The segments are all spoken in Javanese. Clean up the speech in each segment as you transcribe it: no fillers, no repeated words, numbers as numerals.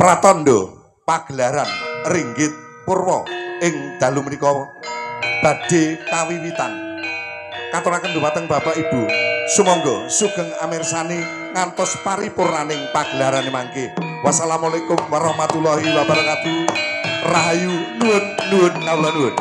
pratandha pagelaran Ringgit Purwa ing dalu menika badhe kawiwitan. Katuraken dhumateng Bapak Ibu, sumangga sugeng amirsani ngantos paripurnaning pagelaran mangke. Wassalamualaikum warahmatullahi wabarakatuh. Rahayu nuwun nuwun kawula nuwun.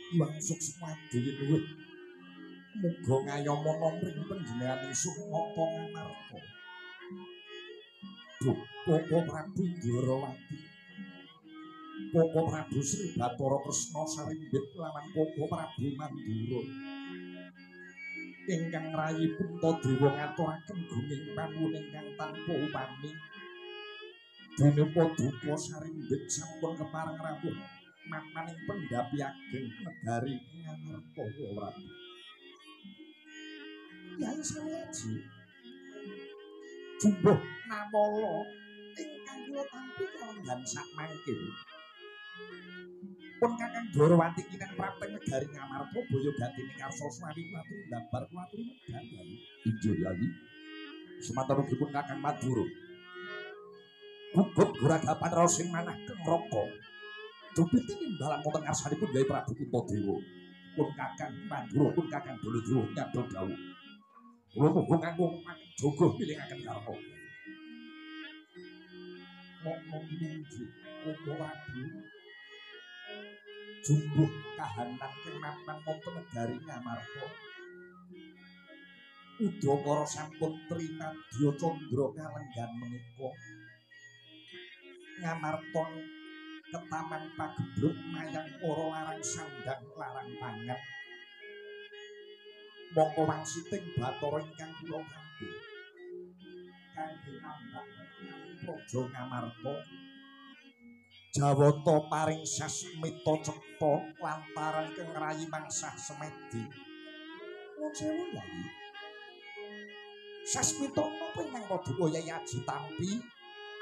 Iwang Suksmadi luwih muga ngayomana mring panjenengan isuk napa ngamarta. Koko Prabu Dwarawati, Koko Prabu Sri Bathara Kresna Sarimbit lawan Koko Prabu Mandura ingkang rayi Puntadewa ngaturaken gunging panuwun ingkang tanpa upami. Dene Paduka Sarimbit sampun kepareng rawuh mapaning pendhapi ageng negari Ngamarta Prabu. Yai Samiyaji jumbuh nawala ingkang kula tampi kalenggan sakmangke. Pun Kakang Dwarawati kinten prapteng negari Ngamarta boyo gatine karsa swawi kuaturi ndambar kuaturi medal Yai. Inggih Yai. Semantunipun Kakang Madura. Gugut guragapan raos sing manah kengraka. Dupiti nimbalan wonten ngarsanipun Yai Prabu Puntadewa. Pun Kakang Madura pun Kakang Baladewa nyadol dawuh. Kula muga kanggo jaga milingaken karma. Ngomong inggih Koko Prabu. Jumbuh kahanan kemapan wonten negari Ngamarta. Udakara sampun Trimadya Candra kalenggan menika. Ngamarta ketaman pagebluk mayang para larang sandang larang pangan. Mongko wangsiting Bathara ingkang kula tampi. Kangge nambah praja Ngamarta. Jawata paring sasmita cetha lantaran kengrayi mangsah semedi. Nuwun sewu Yai. Sasmita napa ingkang Paduka Yai Aji tampi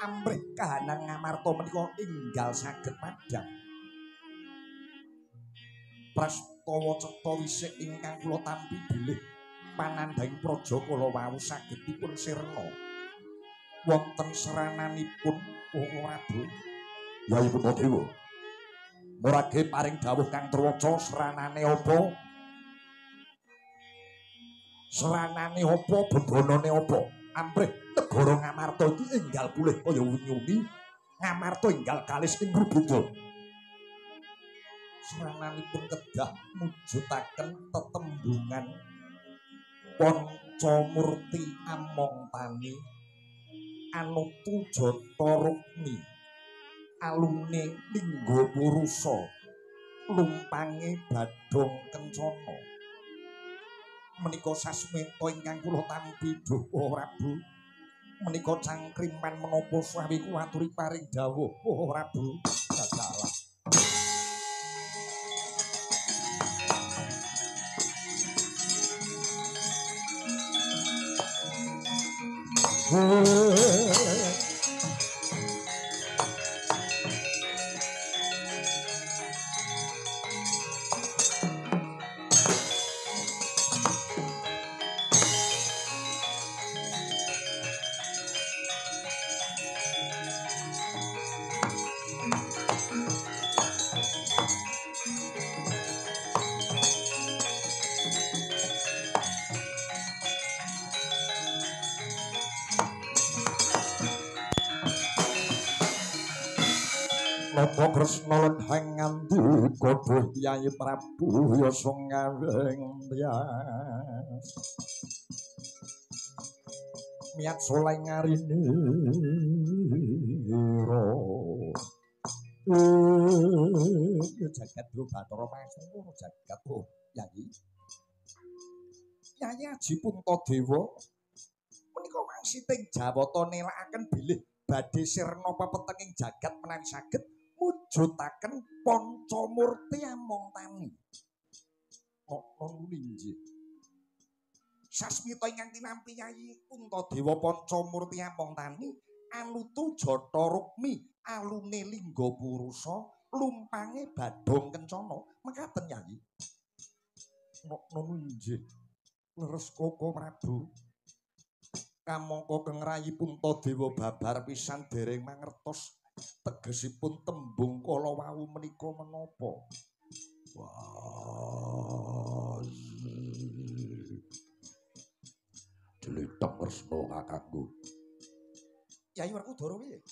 amrih kahanan Ngamarta menika enggal saged padhang. Prastawa cetha wisik ingkang kula tampi bilih panandhang praja kala wau saged dipun sirna wonten serananipun Koko Prabu. Yai Puntadewa, murage paring dawuh kang truwaca seranane apa? Seranane apa, bebanane apa? Amrih negara Ngamarta iki enggal pulih kaya wingi-wingi, Ngamarta enggal kalis ing Brebeda. Serananipun kedah mujudaken tetembungan Pancamurti Among Tani Anutu Jata Rukmi alune Lingga Purusa lumpange Badhong Kencana. Menika sasmita ingkang kula tampi Duh Prabu. Menika cangkriman menapa swawi kuwaturi paring dawuh Prabu. Dasalah. Napa Kresna lenhang ngandika Duh Yai Prabu yasa ngaweng tias. Miat soleh ngarini jagat Duh Bathara Pasungkur jagat Duh Yai. Yai Aji Puntadewa menika wangsiting Jawata nelakaken bilih badhe sirna pepetenging jagat menawi saged mujudaken Pancamurti Among Tani. Ngono inggih. Sasmita ingkang tinampi Yai Puntadewa Pancamurti Among Tani anutu Jata Rukmi alune Lingga Purusa lumpange Badhong Kencana. Mekaten Yai. Ngono inggih. Leres Koko Prabu. Kamangka kengrayi Puntadewa babar pisan dereng mangertos tegesipun tembung kala wau menika menapa. Wah. Dilitek Kresna kakangku. Yai Werkudara piye?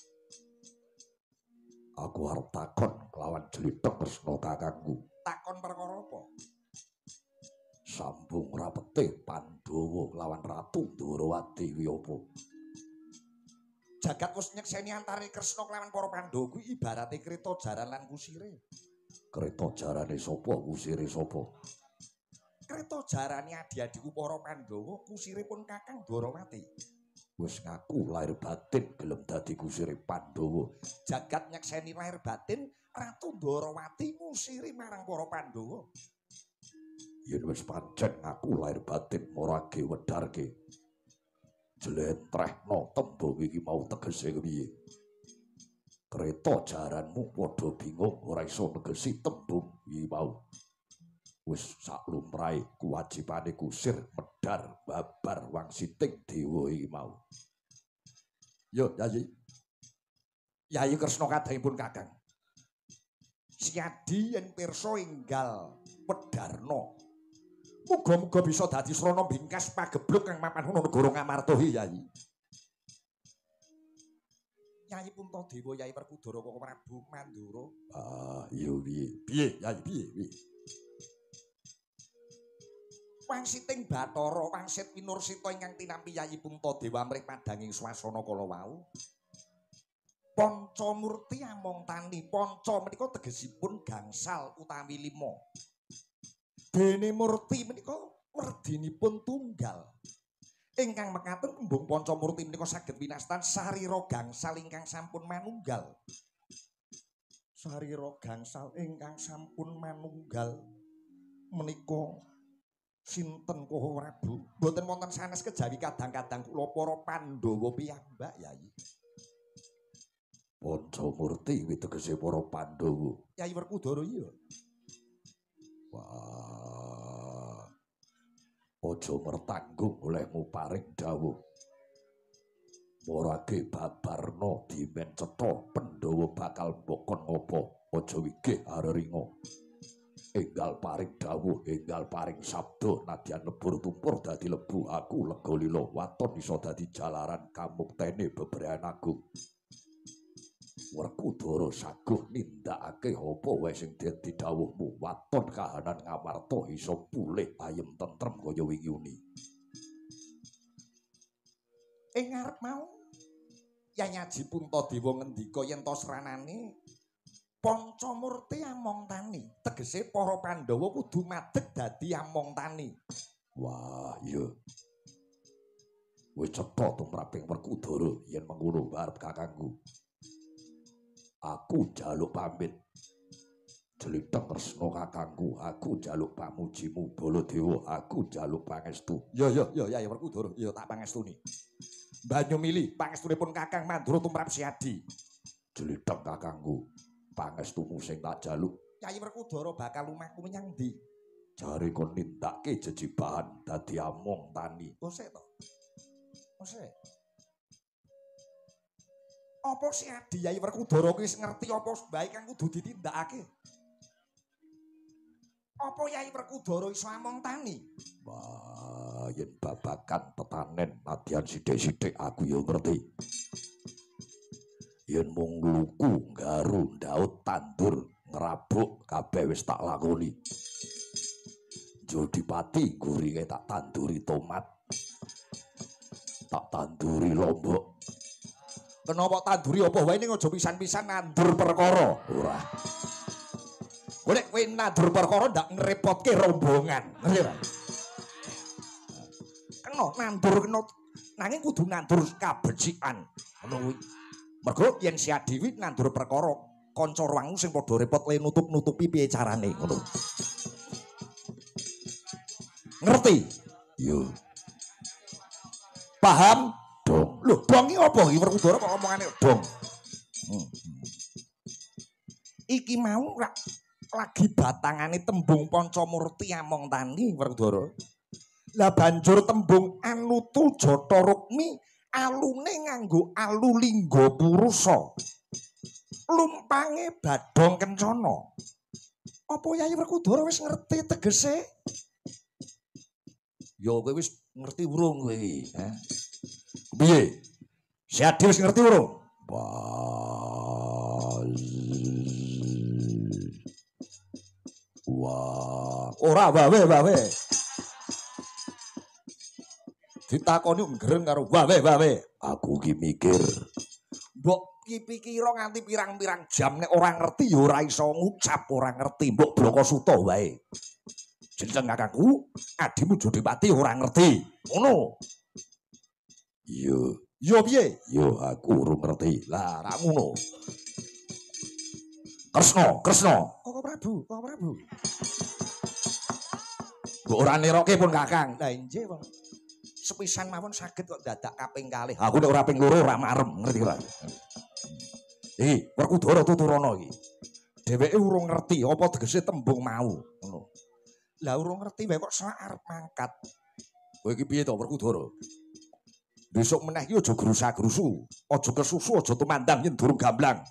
Aku arep takon kelawan Dilitek Kresna kakangku. takon perkara apa? Sambung rapete Pandhawa lawan Ratu Ndrawati kuwi apa? Jagat wis nyekseni antarané Kresna kelawan para Pandhawa kuwi ibarate kreta jaran lan kusire. Kreta jarane sapa, kusire sapa? Kreta jarane adi-adiku para Pandhawa, kusire pun Kakang Ndrawati. Wis ngaku lahir batin gelem dadi kusire Pandhawa. Jagat nyekseni lahir batin Ratu Ndrawati ngusiri marang para Pandhawa. Yen wis pancen ngaku lahir batin morage wedarke. Jlentrehno tembung iki mau tegese kepiye? Kreta jaranmu padha bingung ora iso negesi tembung iki mau. Wis sak lumrahe kewajibane kusir medar babar wangsiting dewa iki mau. Yo Yayi. Yayi Kresna kadangipun Kakang. Siadi yen pirsa enggal wedarna. Muga-muga bisa dadi srana bingkas pagebluk kang mapan ana negara Ngamartahi Yayi. Yayi Puntadewa, Yayi Werkudara kok Prabu Mandura. Ah, yo piye? Piye Yayi piye? Wangsiting Bathara, wangsit Winursita ingkang tinampi Yayi Puntadewa mrih padhanging swasana kala wau. Pancamurti among tani, panca menika tegesipun gangsal utawi 5. Dene murti menika werdinipun tunggal. Ingkang mekaten tembung Pancamurti menika saged winastan sarira gangsal ingkang sampun manunggal. Sarira gangsal ingkang sampun manunggal menika sinten Koho Prabu? Mboten wonten sanes kejawi kadang-kadang kula para Pandhawa piyambak Yayi. Pancamurti kuwi tegese para Pandhawa. Yayi Werkudara iya. Wah. Aja mertanggung olehmu paring dawuh. Morake babarna dimen cetha Pandhawa bakal mbokon ngopo. Aja wigih areringa. Enggal paring dawuh, enggal paring sabda nadyan lebur tumpur dadi lebu aku lega lila waton iso dadi jalaran kamuktene bebrayan agung. Werkudara saguh nindakake apa wae sing dadi dawuhmu. Waton kahanan Ngamarta iso pulih ayem tentrem kaya wingi-uni. Ing ngarep mau Yayi Aji Puntadewa ngendika yen to sranane Pancamurti among tani, tegese para Pandhawa kudu madeg dadi among tani. Wah, iya. Wis cetha tumraping Werkudara yen mengkono arep kakangku. Aku jaluk pamit. Jlitheng Kresna kakangku, aku jaluk pamujimu Baladewa, aku jaluk pangestu. Ya Yayi Werkudara, ya tak pangestuni. Banyu milih pangestunipun Kakang Mandura tumrap Siadi. Jlitheng kakangku, pangestumu sing tak jaluk. Yayi Werkudara bakal lumaku menyang ndi? Jare kon nindakake jejibahan dadi among tani. Kosek to. Kosek. Apa Siadi Yayi Werkudara kuwi wis ngerti apa bae kang kudu ditindakake? Apa Yayi Werkudara iso among tani? Wah, yen babakan tetanen nadyan sithik-sithik aku ya ngerti. Yen mung luku, nggaru, ndaut, tandur, ngerabuk kabeh wis tak lakoni. Jodipati guringe tak tanduri tomat. Tak tanduri lombok. Kenapa tanduri apa wae ning aja pisan-pisan nandur perkara. Ora. Golek kowe nandur perkara ndak ngrepotke rombongan. Ngerti ora? Kena nandur kena nanging kudu nandur kabecikan. Ngono kuwi. Mergo yen si Adiwi nandur perkara kanca ruangmu sing padha repot le nutup-nutupi piye carane ngono. Ngerti? Yo. Paham? Dong. Lho, dong iki apa iki Werkudara kok omongane dong. Iki mau lagi batangane tembung Pancamurti among tani Werkudara. Lah banjur tembung Anutu Jata Rukmi alune nganggo alu lingga purusa. Lumpange badhong kencana. Apa Yayi Werkudara wis ngerti tegese? Ya kowe wis ngerti urung kowe iki, Piye? Si Adi wis ngerti urung? Wah, ora wawe. Ditakoni ngereng karo wawe. aku ki mikir Mbok pikira nganti pirang-pirang jam nek ora ngerti ya ora iso ngucap, ora ngerti. Mbok Bloko Suta wae. Jeneng kakangku, adimu Jodipati ora ngerti. Ngono. yo piye? yo aku urung ngerti. Lah, ra ngono. Kresna. Koko Prabu. Mbok ora neroke pun Kakang. Lah injih wong. Sepisan mawon saged kok dadak kaping kalih. Aku nek ora ping loro ora marem, ngerti ora? Iki Werkudara tuturana iki. Dheweke urung ngerti apa tegese tembung mau, ngono. Lah urung ngerti wae kok sak arep mangkat. Kowe iki piye to Werkudara? Besok meneh iki aja grusa-grusu, aja kesusu, aja tumandang yen durung gamblang.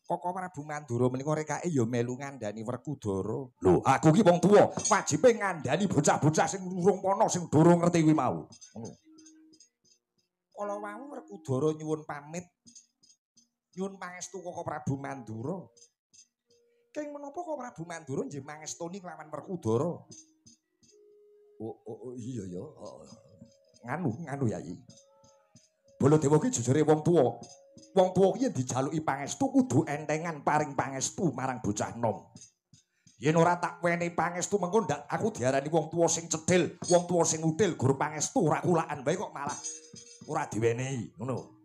Koko Prabu Mandura menika rekake ya melu ngandani Werkudara. Lho, Aku ki wong tuwa, wajibe ngandani bocah-bocah sing urung pono sing durung ngerti kuwi mau. Ngono. Kala wau Werkudara nyuwun pamit. Nyuwun pangestu Koko Prabu Mandura. Keng menapa Koko Prabu Mandura nggih mangestuni kelawan Werkudara? Oh iya ya. Nganu Yayi. Baladewa ki jejere wong tuwa. Wong tuwa ki yen dijaluki pangestu kudu entengan paring pangestu marang bocah nom. Yen ora tak wenehi pangestu mengko ndak aku diarani wong tuwa sing cedhil, wong tuwa sing util gur pangestu ora kulaan bae kok malah ora diwenehi, ngono.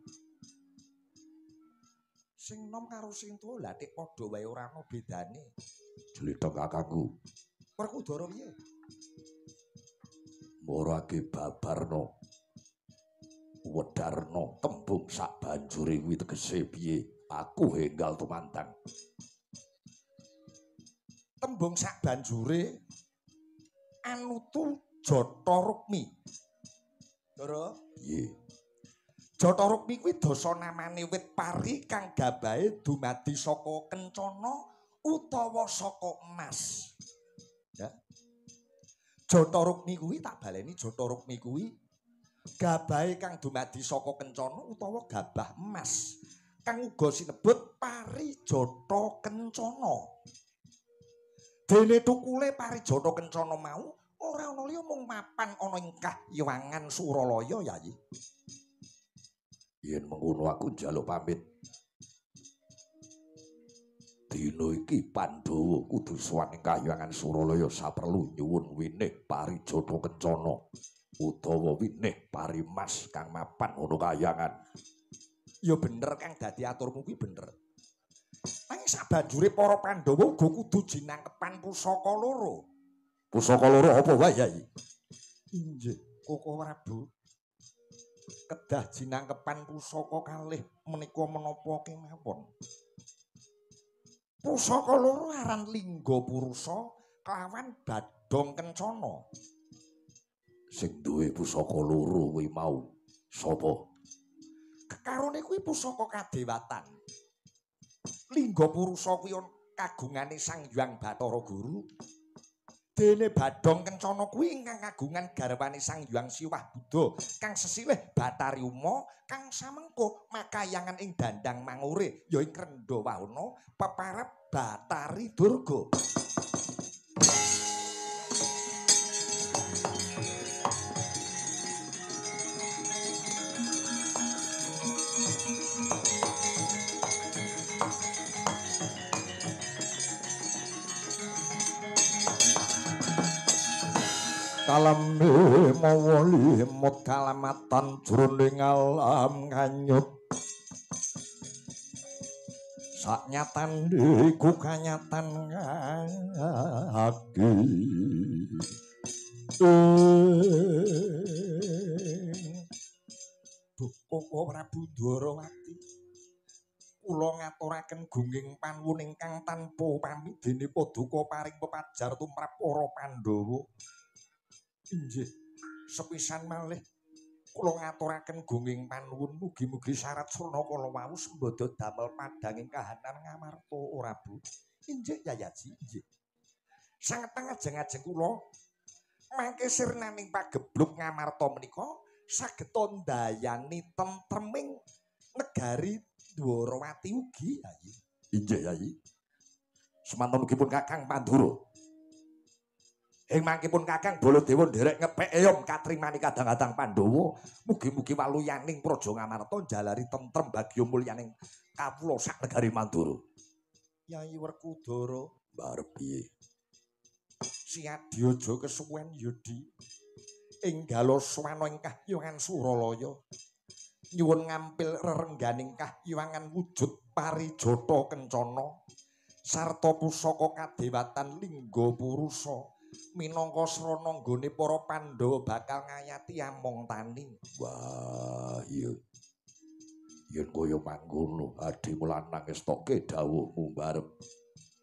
Sing nom karo sing tuwa lha tek padha wae ora ana bedane. Jlithok kakangku. Werkudara piye? Morake babarno. Wedarno tembung sak banjure kuwi tegese piye? Aku enggal tumantang. Tembung sak banjure anutu Jata Rukmi. Dara, Piye? Jata Rukmi kuwi dasa namane wit pari kang gabahe dumadi saka kencana utawa saka emas. Ya. Jata Rukmi kuwi tak baleni Jata Rukmi kuwi gabahe kang dumadi saka kencana utawa gabah emas kang uga sinebut pari Jata Kencana. Dene tukule pari Jata Kencana mau ora ana liya mung mapan ana ing Kahyangan Suralaya Yayi. Yen mengkono aku njaluk pamit. Dina iki Pandhawa kudu sowan ing Kahyangan Suralaya saperlu nyuwun winih pari Jata Kencana utawa winih pari mas kang mapan ana kahyangan. Ya bener kang dadi aturmu kuwi bener. Nanging sabanjure para Pandhawa uga kudu jinangkepan pusaka loro. Pusaka loro apa wae Yai? Injih, Koko Prabu. Kedah jinangkepan pusaka kalih menika menapa kemawon. Pusaka loro aran Lingga Purusa kelawan Badong Kencana. Sing duwe pusaka loro kuwi mau sapa? Kekarone kuwi pusaka kadewatan. Lingga Purusa kuwi kagungane Sang Hyang Bathara Guru. Dene Badong Kencana kuwi ingkang kagungan garwane Sang Hyang Siwah Buddha kang sesilih Batari Uma kang samengko makayangan ing Dandang Mangure ya ing Krendhawana peparep Batari Durga. Kalame mawali mut kalamatan jroning alam nganyut. Saknyatan iku kanyatan ngaki. Koko Prabu Dwarawati. Kula ngaturaken gungging panuwun ingkang tanpa pamit dene paduka paring pepajar tumrap para Pandhawa. Injih, sepisan malih kula ngaturaken gungging panuwun mugi-mugi syarat surna kala wau sembada damel padhanging kahanan ngamarta ora Bu. Injih Yayaji, injih. Sangeteng ajeng-ajeng kula mangke sirnaning pagebluk ngamarta menika sageta ndayani tentreming negari Dwarawati ugi Yayi. Injih Yai. Semanten ugi pun Kakang Pandura. Ing mangkipun Kakang Baladewa nderek ngepek eyom katrimani kadang-kadang Pandhawa, mugi-mugi waluyaning Praja Ngamarta jalari tentrem bagya mulyaning kawula sak negari Mandura. Yai Werkudara, Barep piye? Siadyaja kesuwen Yudi. Enggalo swana ing kahyangan Suralaya. Nyuwun ngampil rerengganing kahyangan wujud parijata kencana sarta pusaka kadewatan lingga purusa. Minangka srana nggone para Pandhawa bakal ngayati among tani. Wah, iya. Yen kaya mangkono, Adi Mulanang estoke dawuhmu barep.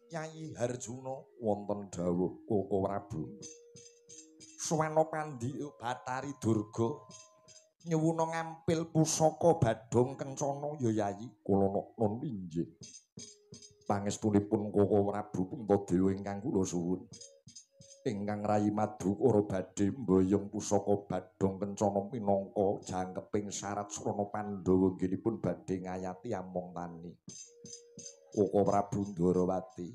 Yai Harjuna wonten dawuh Koko Prabu. Swana Pandi Batari Durga nyuwuna ngampil pusaka Badhong Kencana ya Yai. Kula nun inggih. Pangestunipun Koko Prabu Puntadewa ingkang kula suwun. Ingkang rayi Madukara badhe mboyong pusaka Badhong Kencana minangka jangkeping syarat srana Pandhawa nggihipun badhe ngayati among tani. Koko Prabu Ndarawati.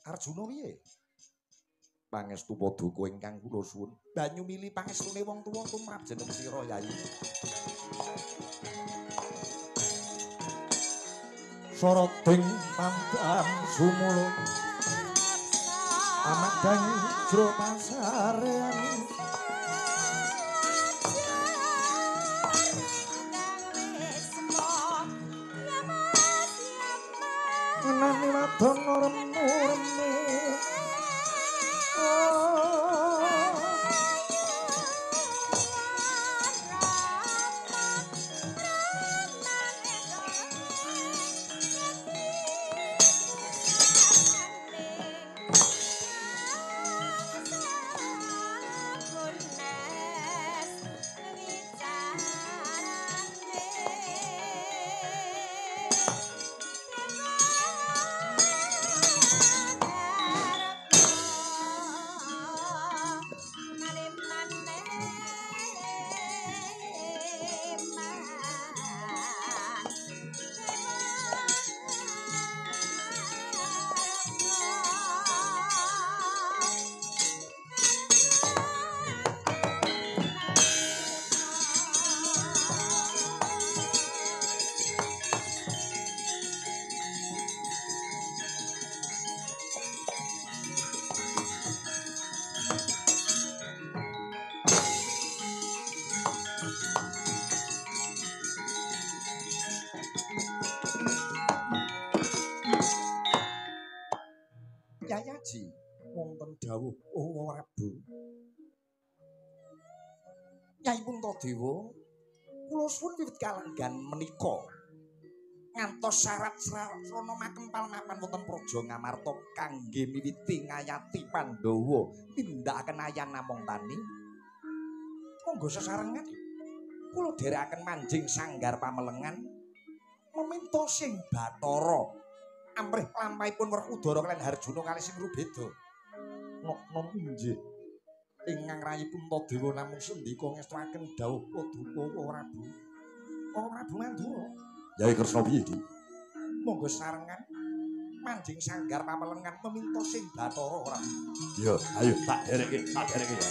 Arjuna piye? Pangestu Paduka ingkang kula suwun. Banyu mili pangestune wong tuwa tumrap jeneng sira Yai. Soroting pandam sumulun amadang jro pasarean nani wadon remu-remu Yayaji wonten dawuh Prabu. Nyai Puntadewa, kula suwun wiwit kalenggan menika ngantos syarat-syarat srana makempal mapan wonten Praja Ngamarta kangge miwiti ngayati Pandhawa nindakaken ayan namung tani. Monggo sesarengan kula dherekaken manjing sanggar pamelengan meminta sing Bathara amrih lampahipun Werkudara kaliyan Harjuna kalih sing rubeda. Nom inggih. Ingkang rayi Puntadewa namung sendika ngestuaken dawuh Paduka Prabu. Prabu Mandura. Yai Kresna piye, Di? Monggo sarengan manjing sanggar pamelengan meminta sing Bathara Prabu. Ya, ayo tak dereke ya.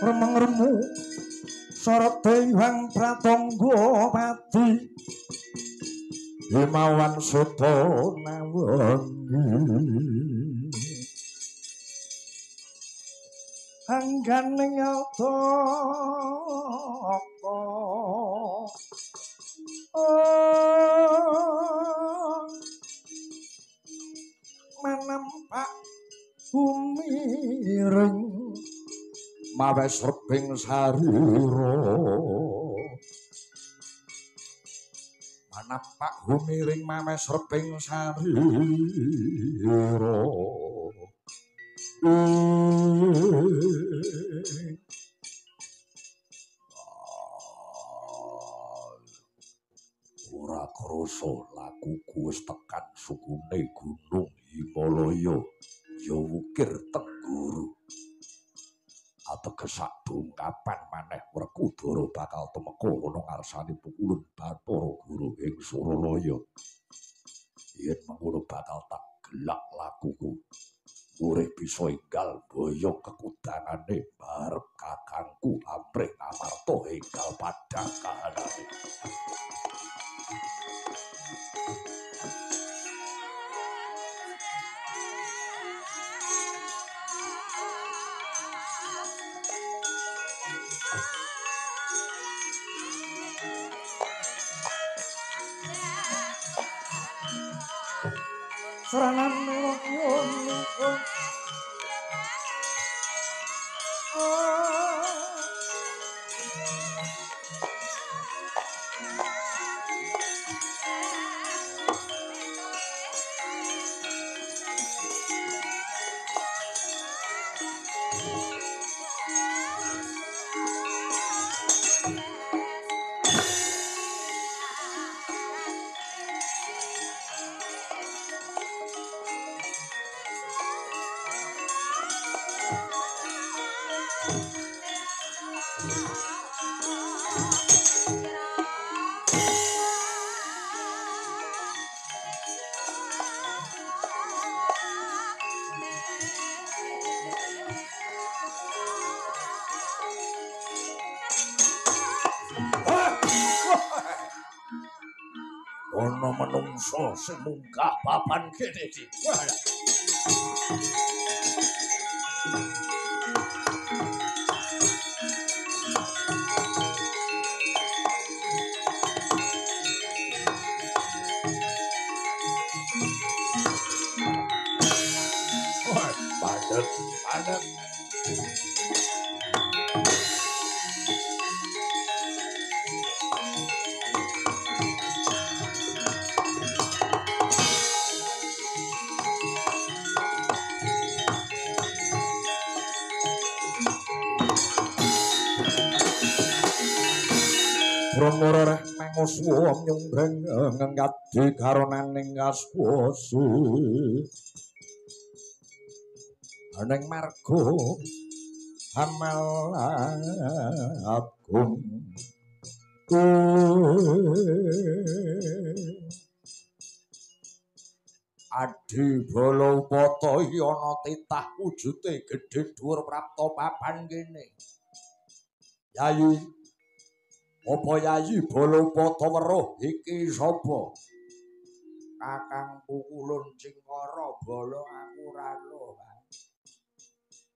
remeng-remu sorot Hyang Pratangga Pati himawan seta nawangi angganing altaka manampak bumiring mawes rebing sarira manampak bumiring mawes rebing sarira ora krasa lakuku wis tekan sukune gunung Himalaya ya wukir tengguru ateges sadungkapan maneh Werkudara bakal temeka ana ngarsane pukulun Bathara Guru ing Suralaya yen mengkono bakal tak gelak lakuku urip bisa enggal boyong kekudangane barep kakangku amprih Amarta enggal padhang kahanane Seranan ana manungsa sing munggah papan kene iki. Padhet, padhet. Brahmara reh manguswa nyumbreng ngengkadi karonaning kaswasa aning marga amal agung Adi bala upata ana titah wujude gedhe dhuwur prapta papan kene Yayi apa Yayi bala upata weruh iki sapa Kakang Pukulun Cingkara bala aku rano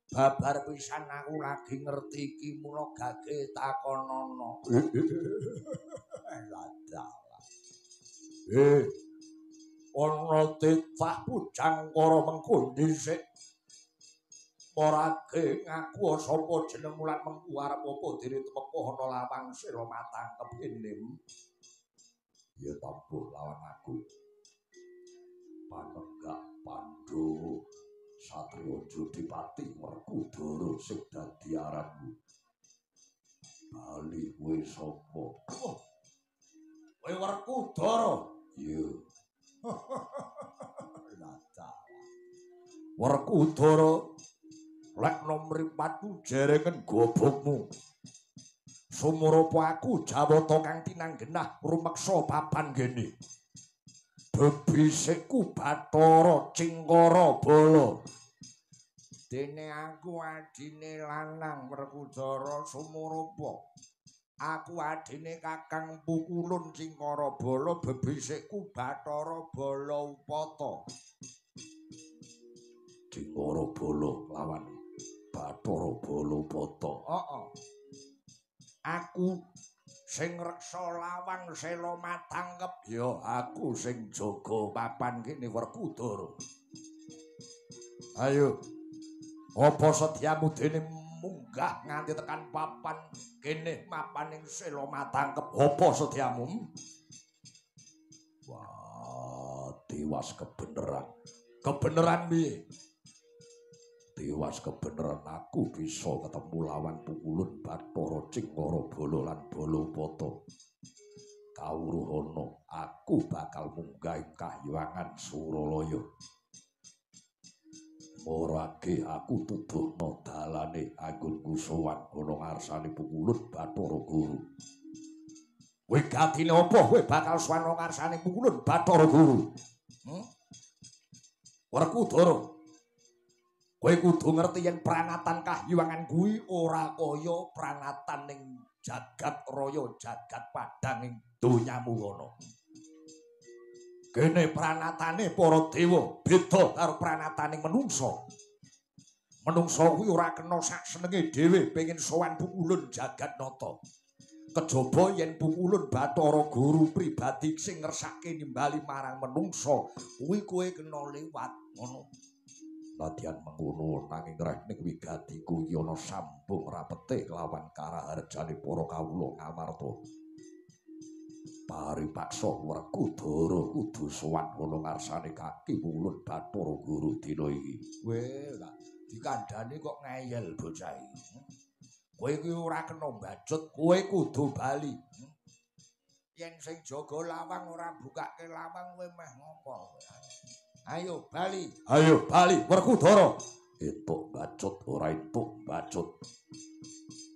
babar pisan aku lagi ngerti iki mula gage takonono ana titah pujang karo mengko dhisik Morake ngaku sapa jeneng mulan mengku arep apa dene temeka ana lawang sira matangkep enim ya tambuh lawan aku Panenggak Pandhawa Satriya Jodipati Werkudara sing dadi aranmu bali kowe sapa kowe Werkudara iya Werkudara lek nomripatku jerengen gobokmu sumurapa aku Jawata kang tinanggenah rumeksa papan kene bebisikku Bathara Cingkara bala Dene aku adine lanang Werkudara Sumurupa. Aku adine Kakang Pukulun Cingkara Bala bebisikku Bathara Bala Upata. Cingkara Bala lawan Bathara Bala Upata. Heeh. Aku sing reksa lawang sela matangkep Ya aku sing jaga papan kene Werkudara. Ayo. Apa setiamu dene munggah nganti tekan papan kene mapaning sela matangkep. Apa setiamu? Wah, tiwas kebeneran. Kebeneran piye? Tiwas kebeneran aku bisa ketemu lawan Pukulun Bathara Cingkara Bala lan Balapata. Kawruhana aku bakal munggah ing Kahyangan Suralaya. Morake aku tuduhna dalane anggonku sowan ana ngarsane Pukulun Bathara Guru. Kowe gatine apa kowe bakal sowan ana ngarsane Pukulun Bathara Guru? Werkudara. Kowe kudu ngerti yen pranatan Kahyangan kuwi ora kaya pranatan ning jagat raya, jagat padang ing donyamu kono. Kene pranatane para dewa beda karo pranataning menungsa. Menungsa kuwi ora kena sak senenge dhewe pengin sowan Pukulun Jagatnata. Kejaba yen Pukulun Bathara Guru pribadi sing ngersake nimbali marang menungsa, kuwi kowe kena liwat ngono. Nadyan mengono nanging reh ning wigatiku iki ana sambung rapete lawan karaharjane para kawula ngamarta. Paripaksa Werkudara kudu sowan ana ngarsane Kaki Pukulun Bathara Guru dina iki. Kowe lah dikandhani kok ngeyel bocah iki. Kowe iki ora kena mbacut, kowe kudu bali. Yen sing jaga lawang ora bukake lawang kowe meh ngopo? Ayo bali. Ayo bali Werkudara. Entuk bacut ora entuk bacut.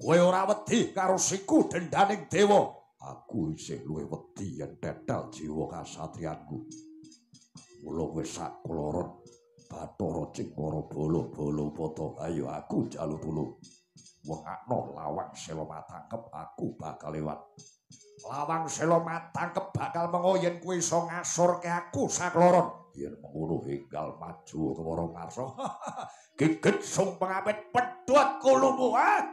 Kowe ora wedi karo siku dendaning dewa. Aku isih luwih wedi yen tetel jiwa kasatriyanku. Mula wis sakloron Bathara Cingkara Bala Balapata. Ayo aku jalu tulung. Wengakno lawang sela matangkep aku bakal lewat. Lawang sela matangkep bakal mengo yen kowe iso ngasorke aku sakloron. Yen mengono enggal maju kewara ngarsa. Geget sung pengapit pedhot kulumu, ha?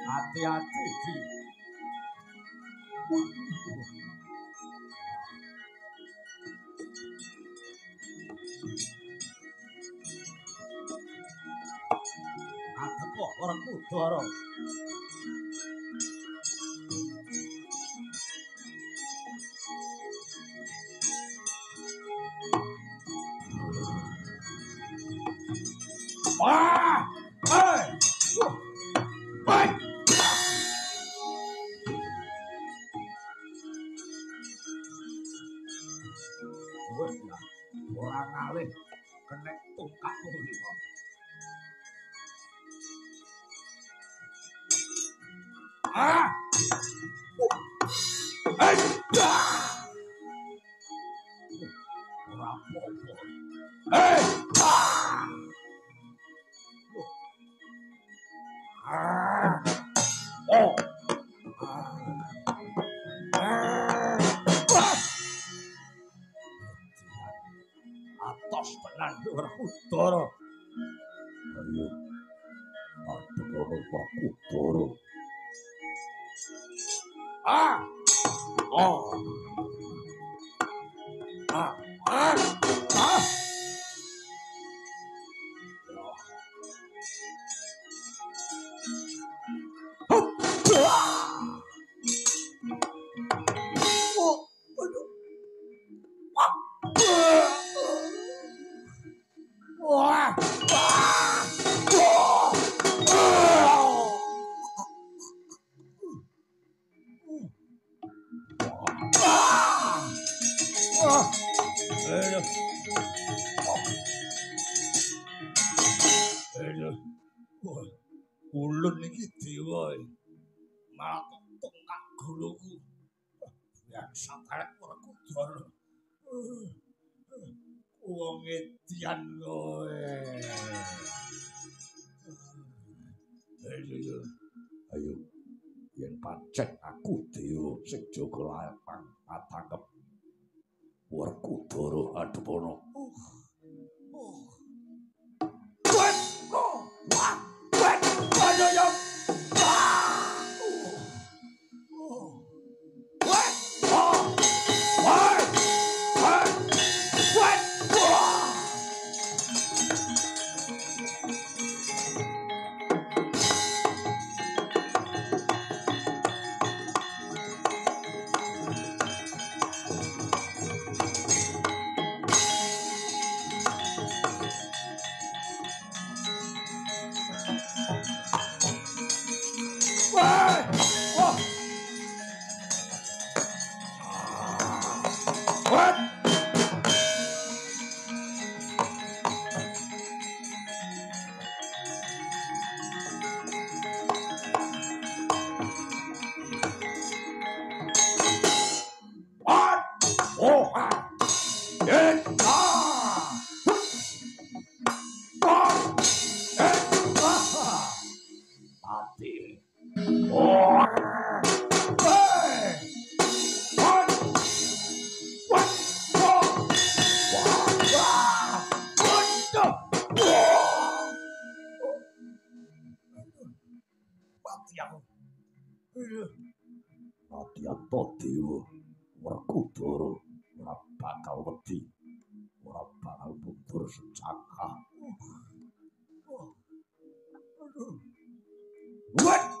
Hati-hati di. Ateko Werkudara. Wah! Hei! Hei! Wes lah, ora ngalih kenek tungkakku iki. Ah! Hei! Ora apa-apa. Hei! Oh! Atos tenan Werkudara. Ayo. Adekane Werkudara. Ah! Oh! Ah! Ah! Ah! Ulun iki dewa. Malah tongkak guruku. Yang sabarek Werkudara. Wong edian kowe. Ayo. Yen pancen aku dewa sing jaga lapang patangkep. Werkudara Adepana. Adyanta dewa Werkudara ora bakal wedi, ora bakal mundur secangkah. What?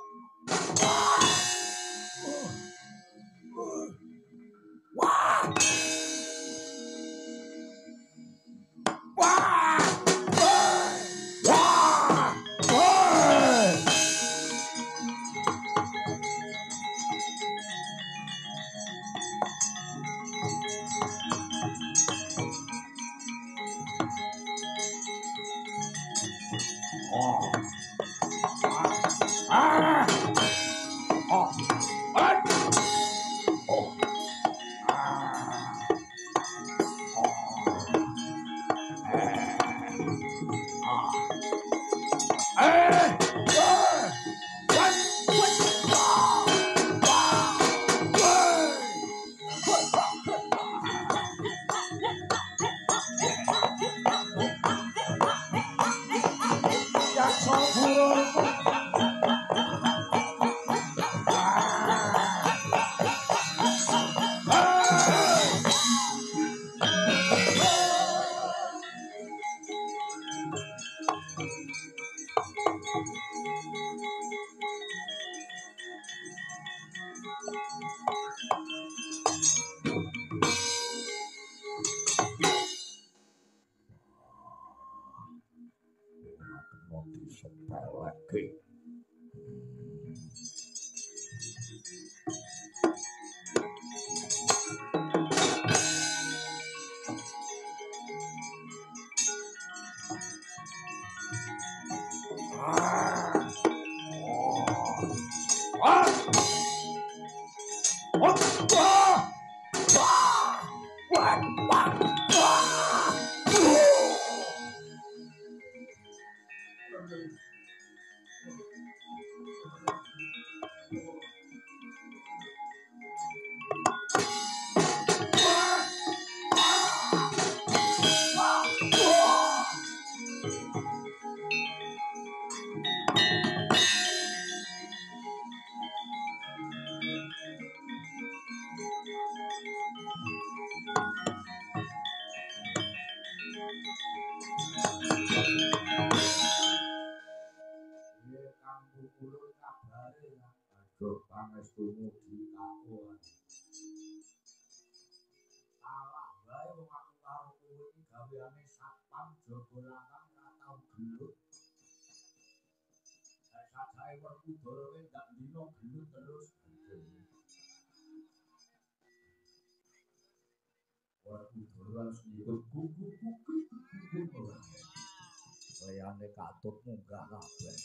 Leyane katut munggah kabeh.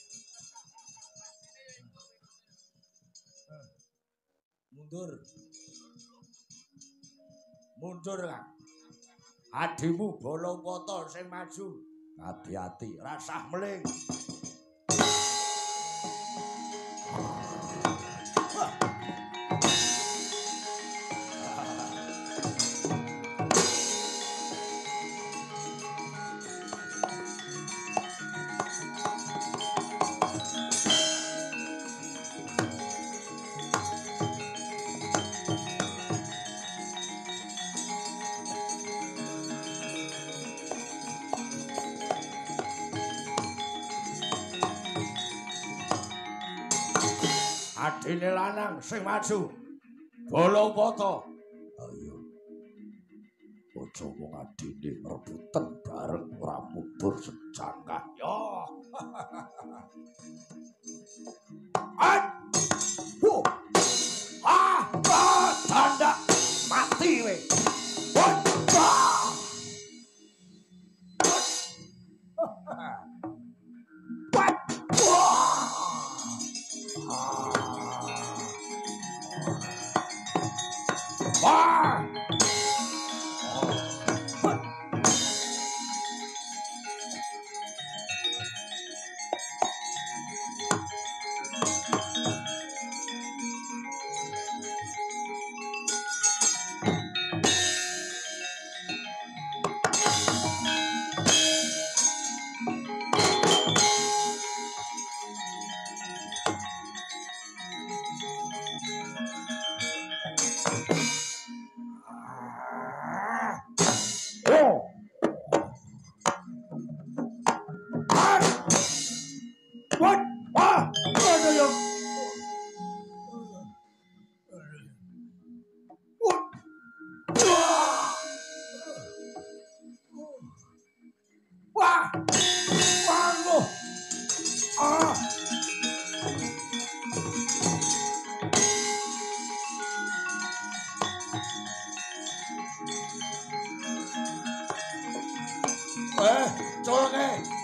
Mundur. Mundur kan. Adimu Balapata sing maju. Hati-hati, rasah meling. Adine lanang sing maju. Balapata. Ayo. Aja wong adine rebutan bareng ora mundur sejangkah. Yo. Tanda mati we.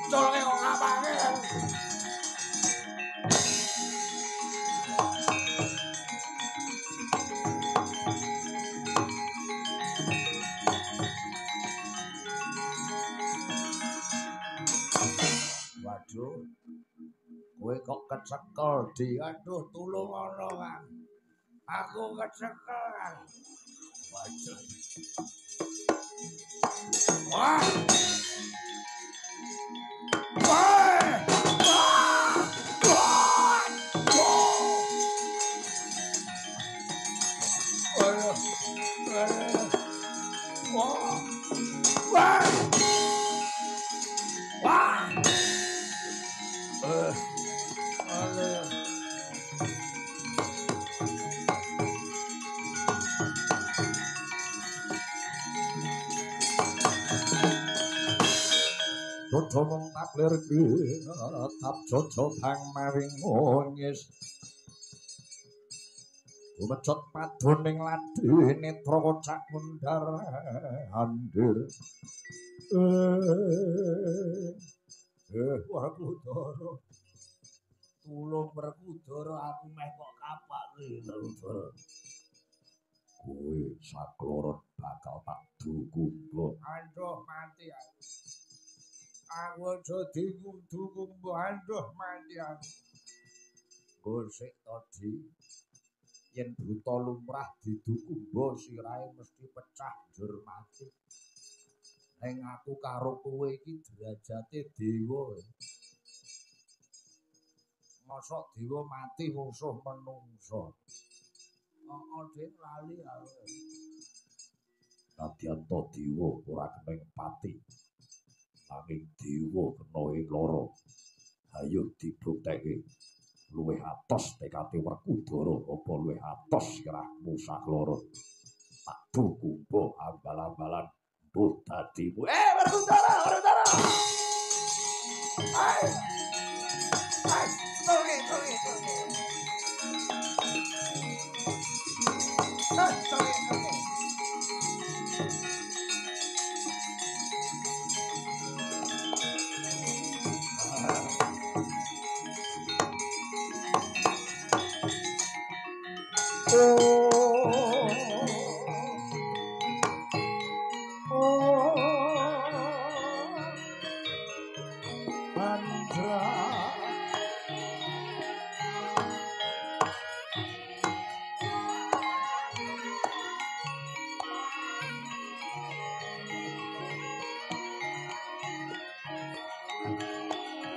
Colke kok ngapake. Waduh. Kowe kok kecekel di. Aduh, tulung ana, Kang. Aku kecekel, Kang. Waduh. Wah. Jojo mung taklir tap jojo bang maring ngonyis Umecut paduning ladi netra kocak mundhar andir Werkudara tulung Werkudara aku meh kok kapak Werkudara kowe sakloron bakal tak dukumba aduh mati aku aja dikumbu aduh mati aku gosek tadi yen buta lumrah didukumba sirahe mesti pecah njur mati ning aku karo kowe iki derajate dewa mosok dewa mati musuh menungso Dek lali aku. Nadyan to dewa ora kemeng pati. Nanging dewa kena ing lara. Hayo dibuktekke. Luwih atos tekate Werkudara apa luwih atos kirahmu Saklara. Tak dukumba ambal-ambalan mbuh dadimu. Werkudara, Werkudara. Hai. Hai, tolong.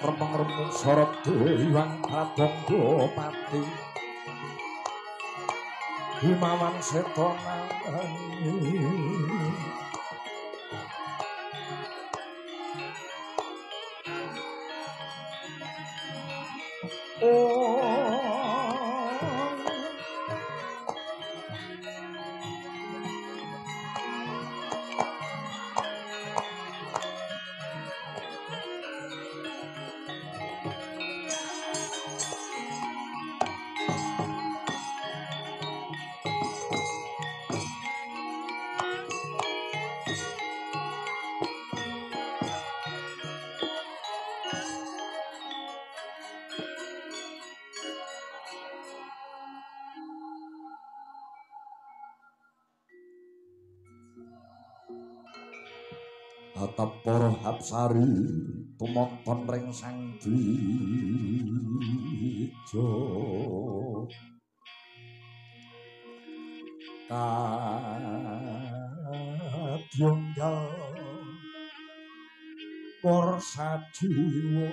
remeng-remeng sorot Hyang Pradangga Pati Himawan Setonan Atap para hapsari tumonton ring sang dwija kadyonggal para sajiwa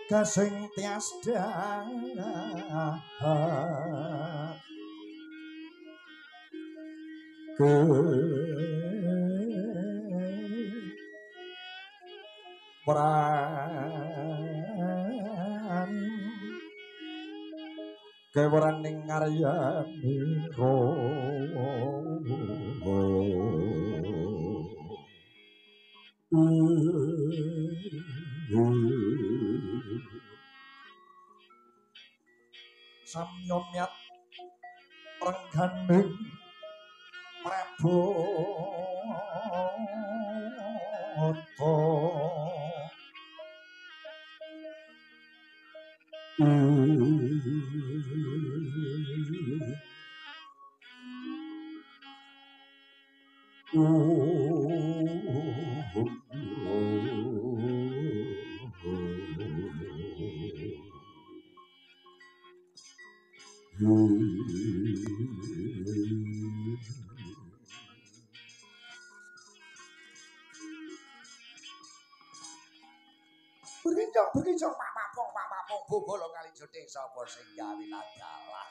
gasing tiasda pran kewaraning ngaryanira samyomyat rengganing Prabata Berkincang Pak Papong bobolo kali juting sapa sing gawe ladalah.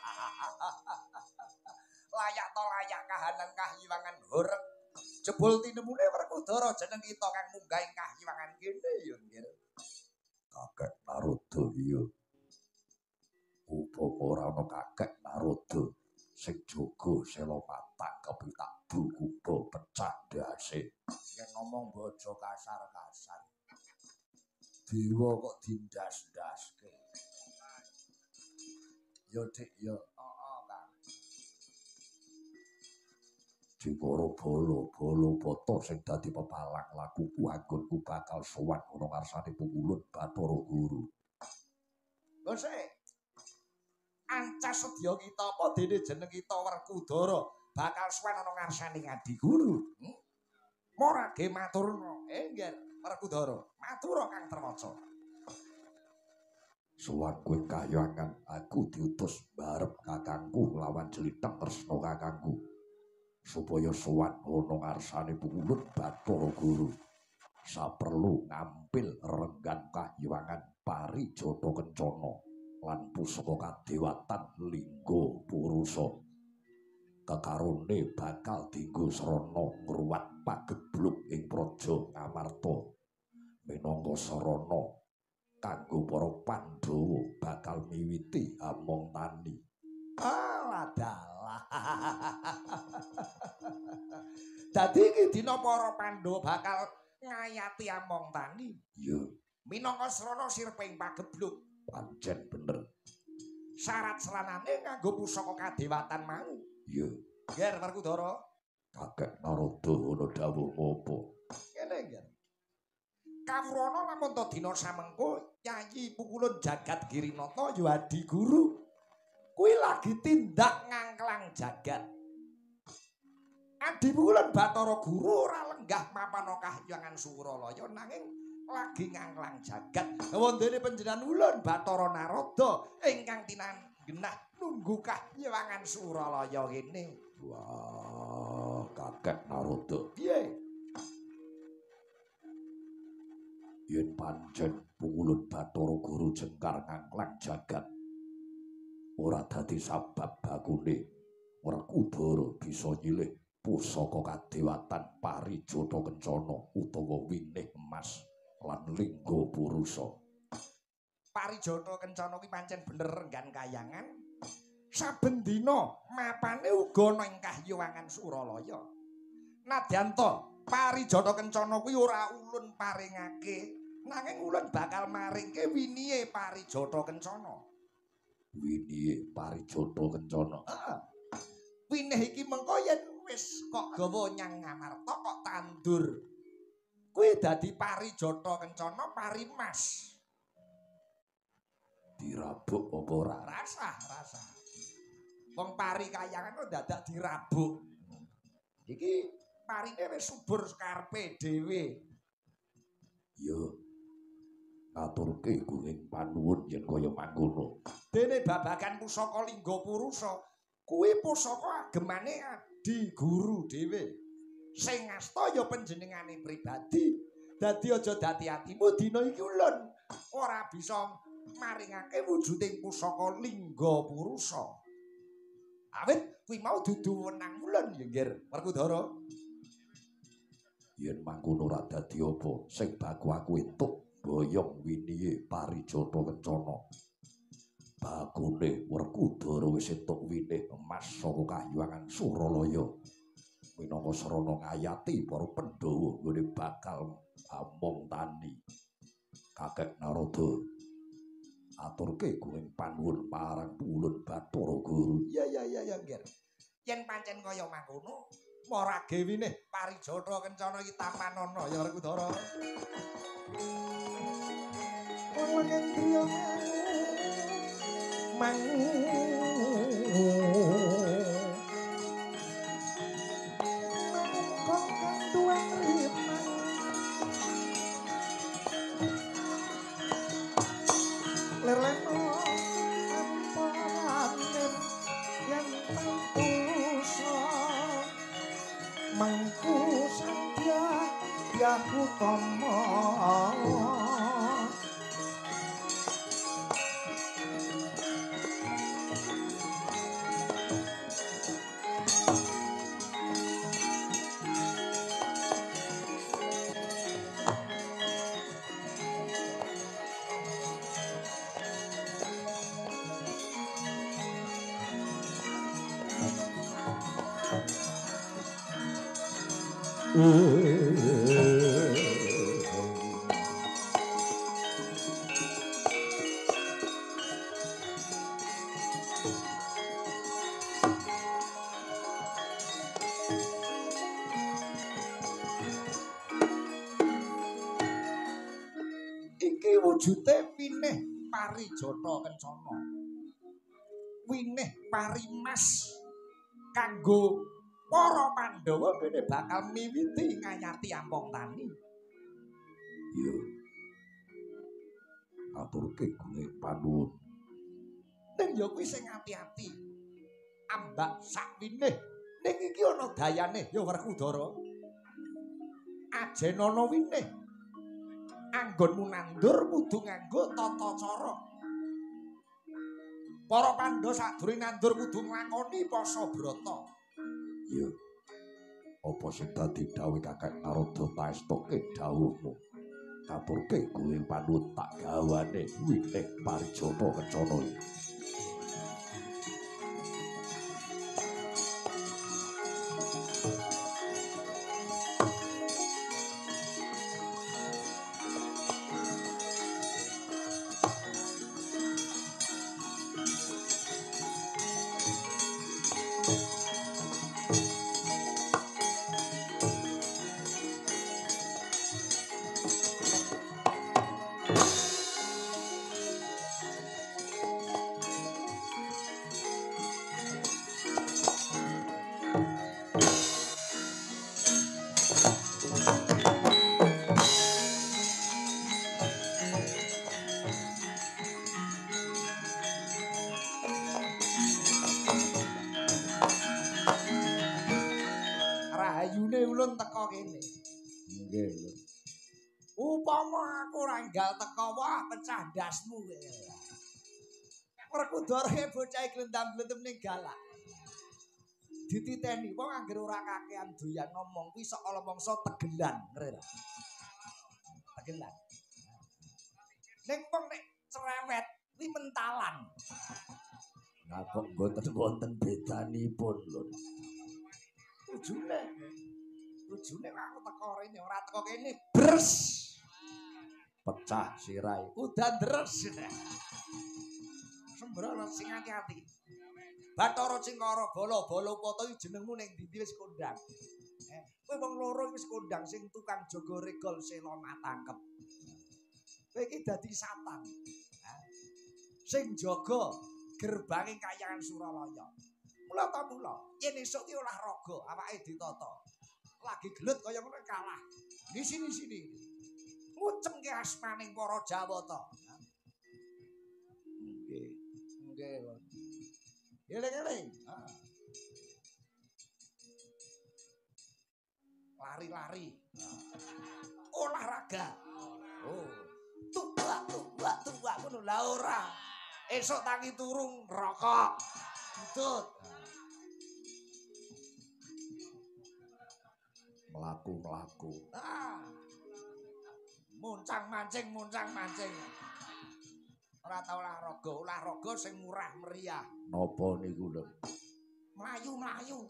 Layak to layak kahanan kahyiwangan horeg. Jebul tinemune Werkudara jeneng kita kang munggah ing kahyiwangan kene ya nggih. Kakek Narada iya. Upama ora ana kakek Narada sing jaga sela patang kepitak bukuba pecah ndase. Yen ngomong bojo kasar-kasar. Dewa kok dindas-ndaske. Yo Dik yo. Kang. Dipara bala bata sing dadi pepalang lakuku anggonku bakal sowan ana ngarsane Pungulun Bathara Guru. Gosek. Ancas sedya kita apa dene jeneng kita Werkudara bakal sowan ana ngarsane Adi Guru. Morage maturna. Nggih. Werkudara, matur Kang Tremaca. Sowan kowe kahyangan aku diutus barep kakangku lawan Jeliteng tresna kakangku. Supaya sowan ana ngarsane Pungulun Bathara Guru. Saperlu ngampil renggan kahyangan Parijata Kencana lan pusaka kadewatan Lingga Purusa. Kekarone bakal dienggo srana ngruwat pagebluk ing praja Ngamarta. Minangka sarana kanggo para Pandhawa bakal miwiti among tani. Aladalah. Dadi iki dina para Pandhawa bakal ngayati among tani. Iya, Minangka srana sirping pagebluk. pancen bener. Syarat selanane nganggo pusaka kadewatan mau. Iya. Ger Werkudara. Kakek Narada ana dawuh apa? Kene ger. Kawrana lamun to dina samengko Yayi Pungulun Jagat Girinata ya Adi Guru. Kuwi lagi tindak ngangklang jagat. Adi Wulan Bathara Guru ora lenggah mapan Kahyangan Suralaya nanging lagi nganglang jagat wondene panjenengan Wulan Bathara Narada ingkang tinanggenah nunggu Kahyangan Suralaya kene. Wah, Kakek Narada. Piye? Yen pancen Wulun Bathara Guru jengkar nganglang jagat ora dadi sabab bakune Werkudara bisa nyilih pusaka kadewatan Parijata Kencana utawa Winih Emas lan Lingga Purusa. Parijata Kencana kuwi pancen bener renggan kayangan. Saben dina mapane uga ana ing Kahyangan Suralaya. Nadyan to Parijata Kencana kuwi ora ulun paringake, nanging ulun bakal maringke winihe Parijata Kencana. Winihe Parijata Kencana. Heeh. Winih iki mengko yen wis kok gawa nyang Ngamarta kok tandur. Kuwi dadi Parijata Kencana Parimas. Dirabuk apa ora? Rasa. Wong pari kayangan kok dadak dirabuk. Iki parine wis subur karepe dhewe. Ya. Ngaturke kuning panuwun yen kaya mangkono. Dene babagan pusaka Lingga Purusa kuwi pusaka agemane Adi Guru dhewe. Sing ngasta ya panjenengane pribadi. Dadi aja dadi atimu dina iki ulun ora bisa maringake wujuding pusaka Lingga Purusa. Awit kuwi mau dudu wenang ulun ya nggih Werkudara. Yen mangkono ora dadi apa sing baku aku entuk boyong winihe Parijata Kencana. Bakune Werkudara wis entuk winih emas saka Kahyangan Suralaya. Minangka sarana ngayati para Pandhawa nggone bakal among tani. Kakek Narada aturke kuning panuwun marang Wulun Bathara Guru. Ya nggih. Yen pancen kaya mangkono, marage winih Parijata Kencana iki tapanana ya Werkudara. Wong ngendriya mang kok kanduang rimang lerleno ampanen yang pangkusa mangku sandya yahutama. Iki wujude winih Parijata Kencana. Winih Parimas kanggo para Pandhawa dene bakal miwiti ngayati ampong tani. Iya. Aturke kuning panuwun. Ning ya kuwi sing ati-ati. Ambak sak winih. Ning iki ana dayane ya Werkudara. Ajen ana winih. Anggonmu nandur kudu nganggo tata cara. Para Pandhawa sadurunge nandur kudu nglakoni pasa brata. Iya. Apa sing dadi dawuh Kakek Narada paestoke dawuhmu? Aturke kuning panuwun tak gawane winih Parijata Kencana. Lun teko kene. Nggih, Lun. Upama aku ora enggal teko wah pecah ndasmu kowe. Werkudara bocah glendam-glendem ning galak. Dititeni wong anggere ora kakean doyan ngomong kuwi sok ala mangsa tegelan, ngerti. Tegelan. Ning wong nek cerewet kuwi mentalan. Lah kok mboten wonten bedanipun, Lun. Tujune aku teko rene ora teko kene bres. Pecah sirai. Udan deres. Sembrono sing ati-ati. Bathara Cingkara bala-bala upata iki jenengmu ning ndi wis kondang. Kowe wong loro wis kondang sing tukang jaga regol sela matangkep. Kowe iki dadi satan. Sing jaga gerbanging Kahyangan Suralaya. Mula ta mula, yen esuk ki olahraga awake ditata. Lagi gelut kaya ngono kalah. Di sini. Ngucemke asmaning para Jawata. Nggih. Nggih, Lon. Eling-eling. Lari-lari. Olahraga. Oh. Tua ngono lah ora. Esok tangi turung rokok. Tutut. Melaku. Muncang mancing. Ora tau olahraga sing murah meriah. Napa niku, Lun? Mlayu-mlayu.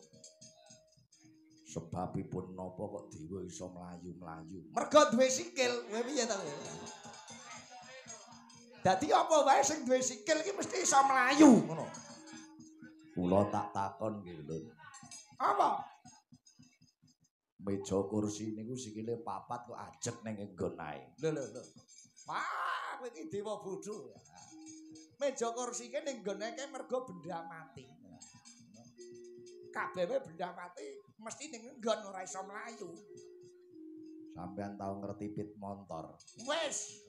Sebabipun napa kok dewa iso mlayu-mlayu? Mergo duwe sikil. Kowe piye ta? Dadi apa wae sing duwe sikil iki mesti iso mlayu ngono. Kula tak takon nggih, Lun. Apa? Meja kursi niku sikile papat kok ajeg ning nggon ae. Lho. Wah, kowe iki dewa bodho. Meja kursi ki ning nggone ki mergo benda mati. Kabeh benda mati mesti ning nggon ora iso mlayu. Sampeyan tau ngerti pit montor. Wis.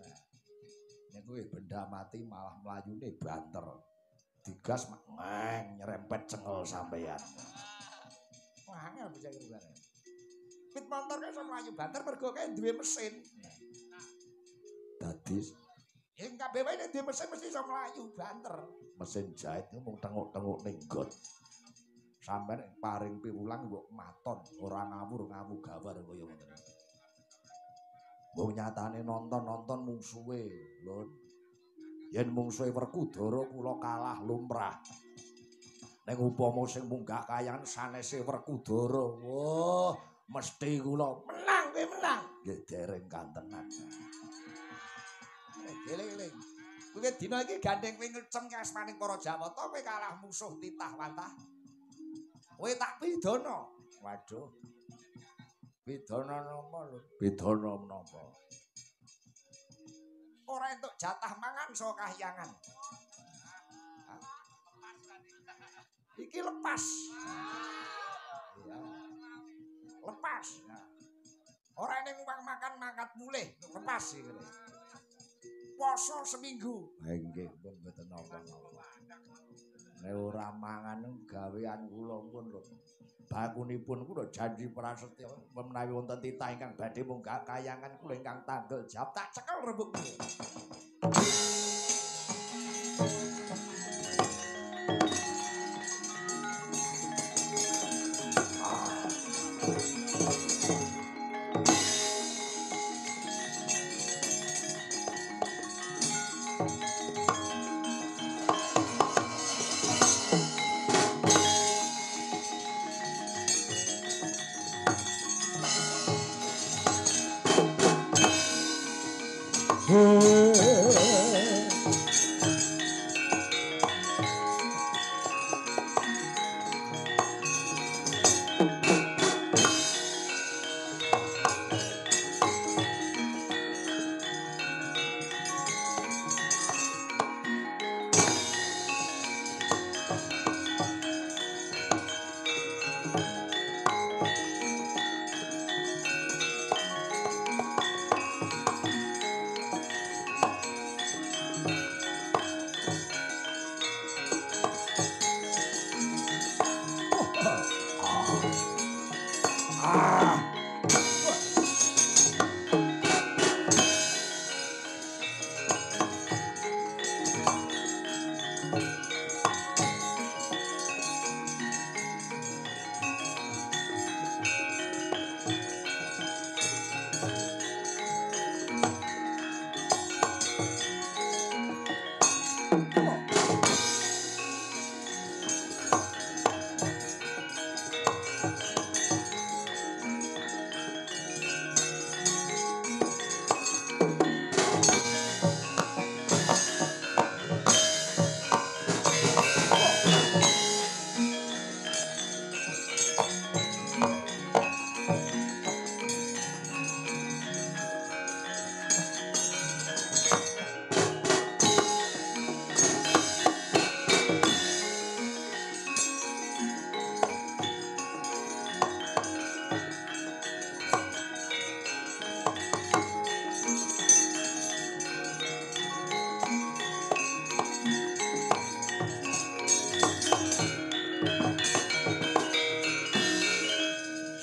Niku benda mati malah mlayune banter. Digas nyerempet cengel sampeyan. Wah, angel bisa kirane. Pit motor kan iso mlayu banter mergo kae duwe mesin. Dadi Ing kabeh wae nek duwe mesin mesti iso mlayu banter. mesin jahit itu mung tenguk-tenguk ning nggon. Sampeyan paring piwulang mbok maton, ora ngawur gawar kaya ngoten. Wong nyatane nonton mungsuhe, Lun. Yen mungsuhe Werkudara kula kalah lumrah. Ning upama sing munggah Kahyangan sanese Werkudara, wah mesti kula menang. Nggih dereng kantenan. Eling-eling. Kowe dina iki gandeng kowe ngecem ke asmaning para Jawata kowe kalah musuh titah wantah. Kowe tak pidana. Waduh. Pidana napa lho? Pidana menapa? Ora entuk jatah mangan saka Kahyangan. Iki lepas. Iya. Lepas. Ora ning uang makan mangkat mulih, lepas iki. Poso seminggu. Ha nggih pun mboten napa-napa. Nek ora mangan gawean kula pun lho. Bakunipun kula janji prasetya menawi wonten titah ingkang badhe munggah Kahyangan kula ingkang tanggel jawab tak cekel rembug.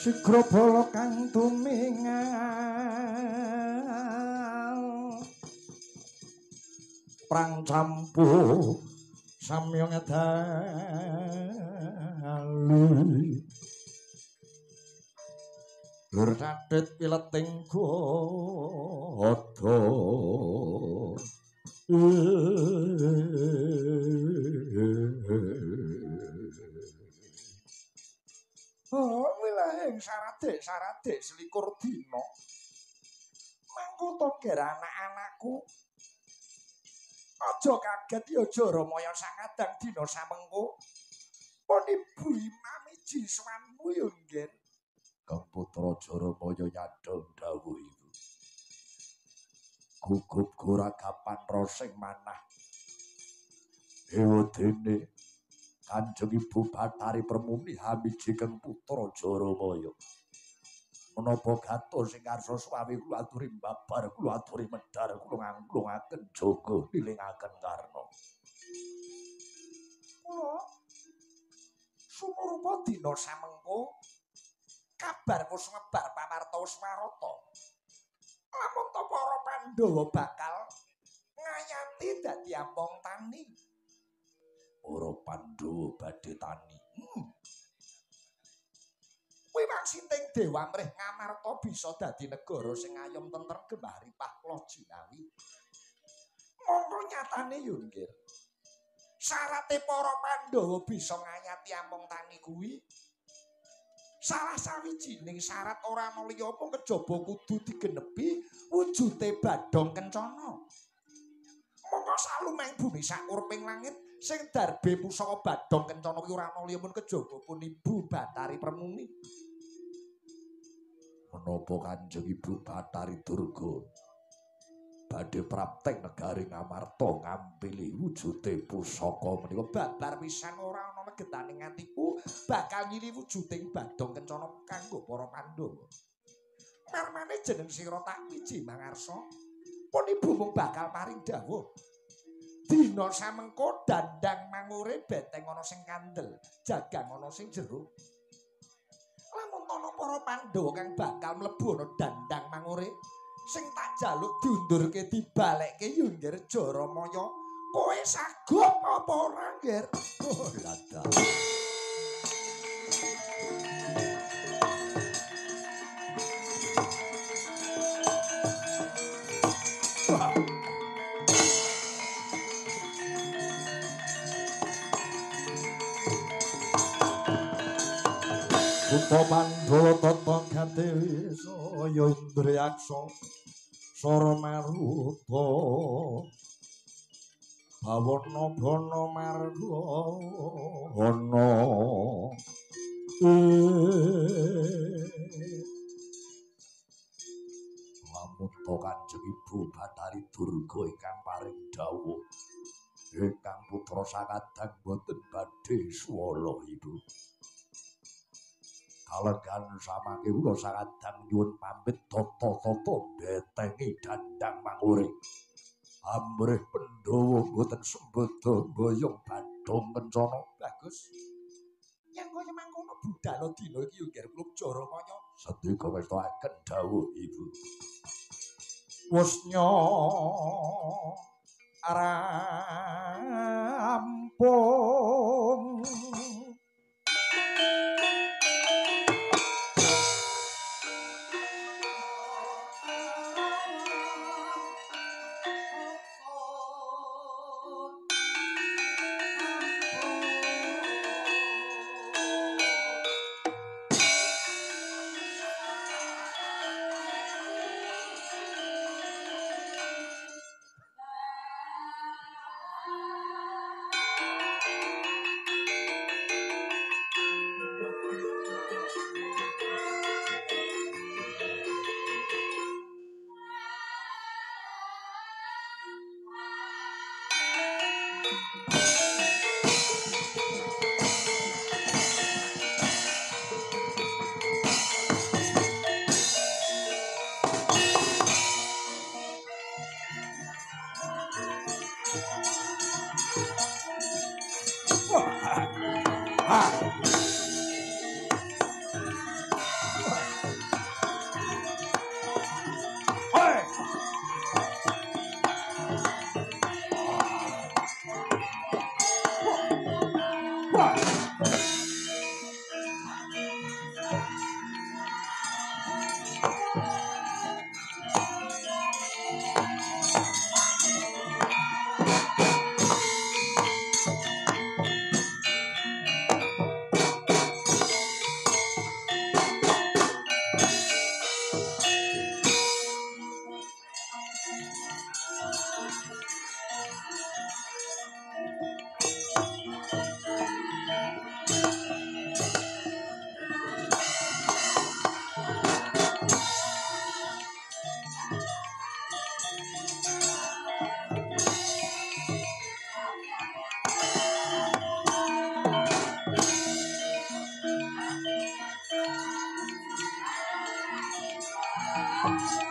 Sigra bala kang tumingal prang campuh samya ngedalu lur cadet pileting godo oh wilahing sarade selikur dina mangko to ger anak-anakku aja kaget ya Jaramaya sangadang dina samengko pun ibu mamiji swanmu ya nggih Kang Putra Jaramaya nyadhong dawuh ibu. Gugup guragapan rosing manah. Ewadene Kanjeng Ibu Bathari Permuni hamiji Kang Putra Jaramaya. Menapa gatos sing karsa suami kula aturi babar kula aturi medhar kula ngangklungaken jaga nilingaken karna. Kula sumurupa dina samengko kabar wis ngebar pawarta Swarata. Lamun ta para Pandhawa bakal ngayati dadi ampong tani. Para Pandhawa badhe tani. Kuwi wangsiting Dewa Mrih Ngamarta bisa dadi negara sing ayem tentrem gembaripah kula jinawi. Monggo nyatane yo nggih. Syarate para Pandhawa bisa ngayati ampong tani kuwi salah sawijining syarat ora ana liya apa kejaba kudu digenepi wujute Badhong Kencana. Monggo salumeng bumi sak urping langit sing darbe pusaka Badhong Kencana kuwi ora ana liya pun kejaba pun Ibu Bathari Permuni. Menapa Kanjeng Ibu Bathari Durga badhe prapteng negari Ngamarta ngampili wujute pusaka menika babar pisan ora ana legetane ngatiku bakal nyili wujuding Badhong Kencana kanggo para Pandhawa. Marmane jeneng sira tak wiji mangarsa pun ibu mung bakal paring dawuh. Dina samengko dandang mangure beteng ana sing kandel, jagang ana sing jero. Lamun ana para Pandhawa kang bakal mlebu ana dandang mangure sing tak jaluk diundurke dibalekke yo nggih Jaramaya. Kowe sagop apa ora nggih? oh lada Putra Pandhawa tata gate saya Indriyaksa Sara Maruta Bawana Bana Margana lamun to Kanjeng Ibu Bathari Durga ingkang paring dawuh ingkang putra sakadang boten badhe swala Ibu. Kalenggan samangke kula sakadang nyuwun pamit tata-tata betengi dandang mangure. Amrih Pandhawa boten sembada boyong Badhong Kencana. bagus. Yen kaya mangkono budal dina iki yo nggih klub Jaramaya. Sedika westakaken dawuh Ibu. Wusnya rampung Hey!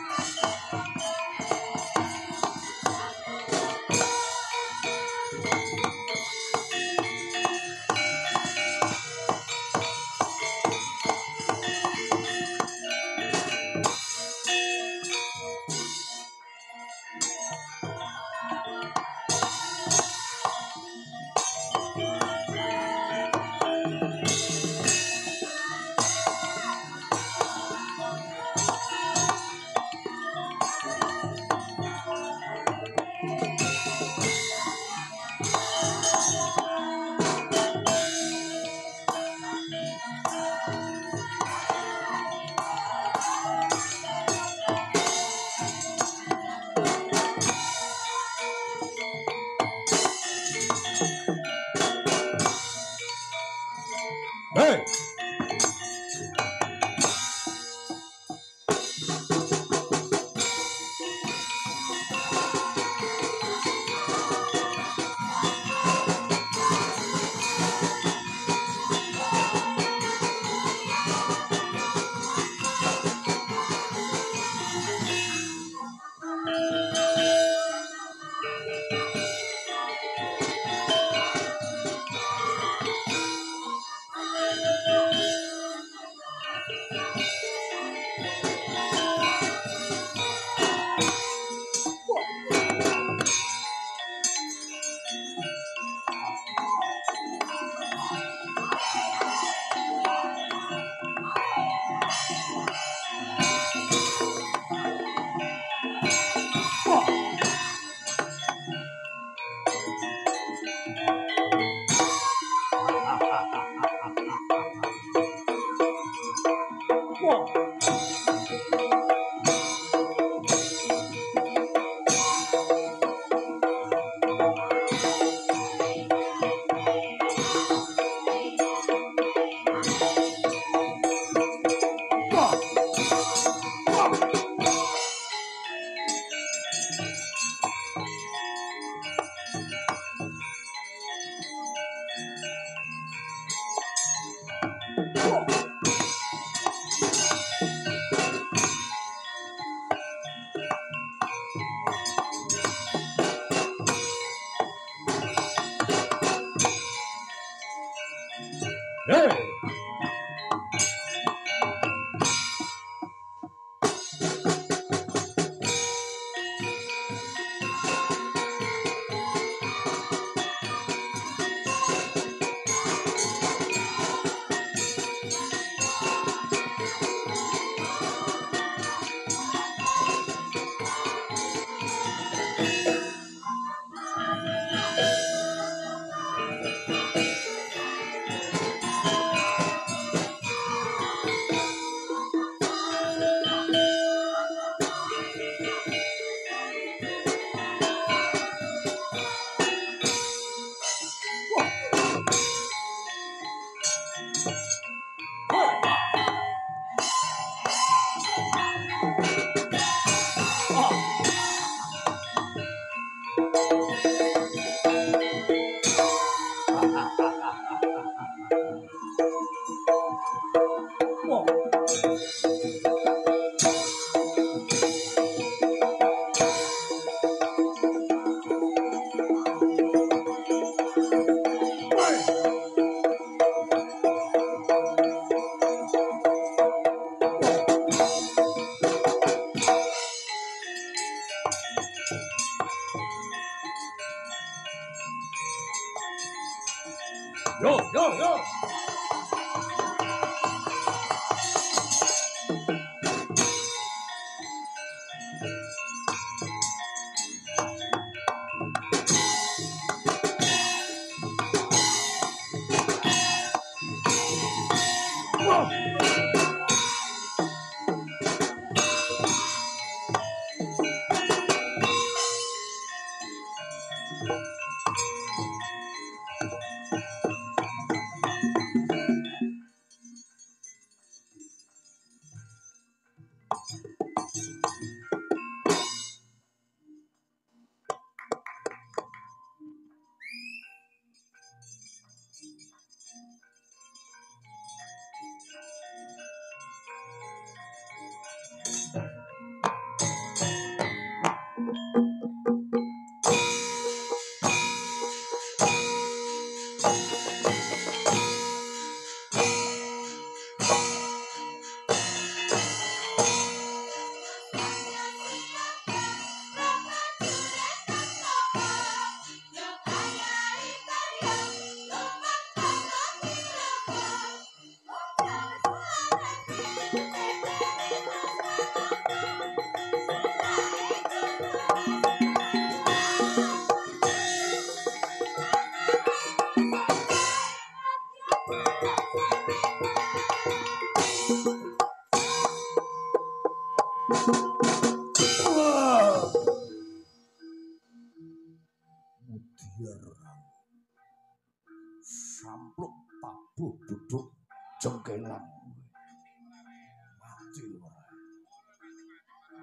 Hey! Yo, yo, yo! elang. Mati ora.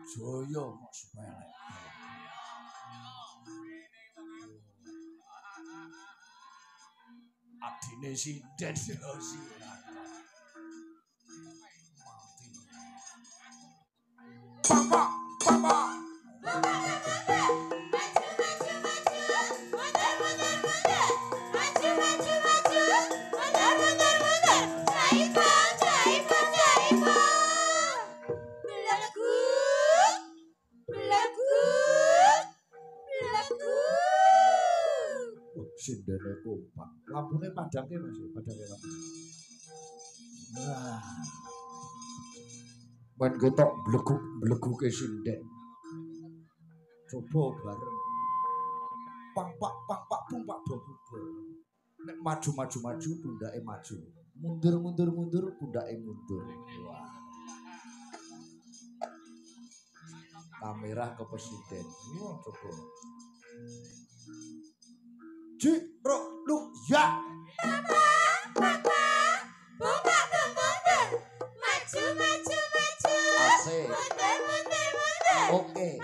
Jaya mok sepele. Adine sinden yo sirat. Mati. Bapak, bapak. Sindene kompak. Lampune padangke Mas, padangke lampu. Wah. Men ketok bleguk-bleguke sinden. Coba bareng. Pang-pak bumpak bubur. Nek maju pundake maju. Mundur pundake mundur. Wah. Kamera ke presiden. Wah, coba. Jiro lu ya. Asik. Oke.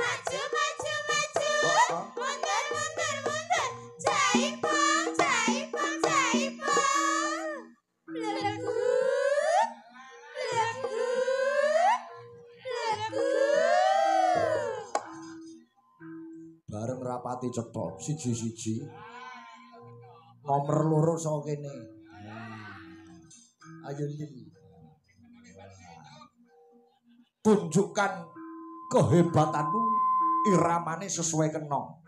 Bareng rapati cetok siji-siji. Nomor loro saka kene. Ayo Lili. Tunjukkan kehebatanmu, iramane sesuai kenong.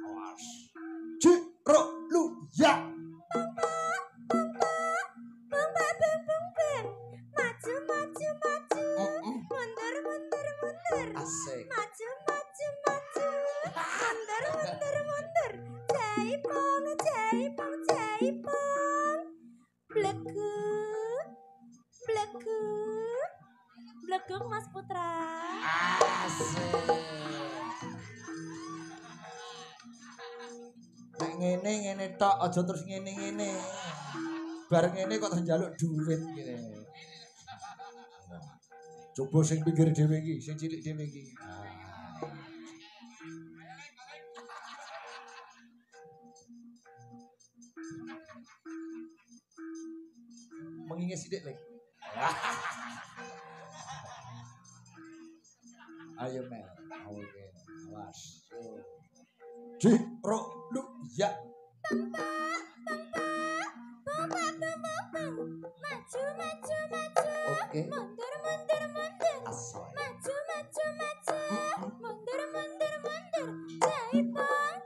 Awas. Jiro lu ya. Asik. Bleguk Mas Putra. Asik. Nek ngene tok aja terus ngene. Bareng ngene kok njaluk duit ngene. Coba sing pinggir dhewe iki, sing cilik dhewe iki. Mengingat sidik lagi. Ayo Mel, oke, awas. Jiro lu ya. Maju. Oke. Mundur. Asoy. Maju. Mundur. Jaipong.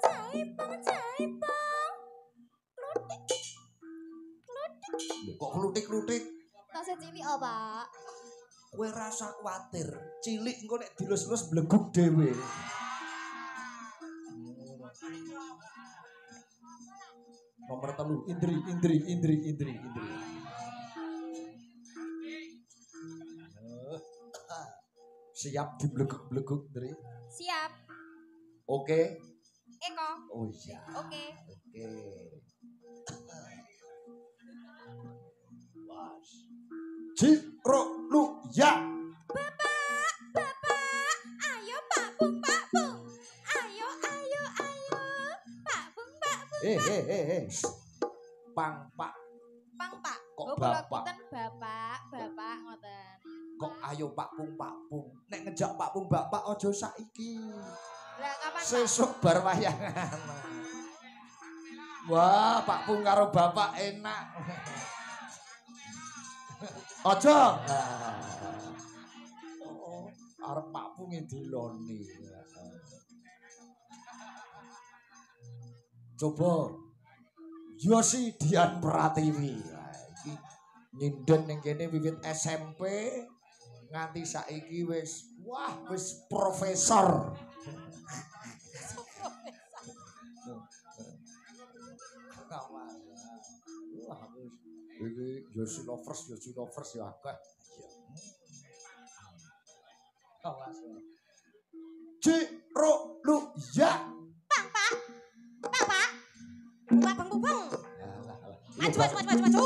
Kok klutik-klutik? Tasih cilik oh, Pak. Kowe rasa kuwatir, cilik engko nek dilus-lus bleguk dhewe. Nomor 3, Indri. Siap dibleguk-bleguk, Indri? Siap. Oke. Eko. Oh iya. Oke. Was. Jiro lu ya. Bapak. Ayo Pak Bung. Ayo. Pak Bung. Pang Pak. Kok bapak? Bapak ngoten. Kok ayo Pak Pung. Nek ngejak Pak Pung bapak aja saiki. Lah kapan Sesuk bar wayangan. Wah, Pak Pung karo bapak enak. Aja. Arep Pak Pung diloni. Coba Yosi Dian Pratiwi. Iki nyinden ning kene wiwit SMP nganti saiki wis profesor. Wah, iki Yosi lovers ya akeh. Awas. Jiro lu ya. Pak Bung. Maju, maju, maju, maju, maju.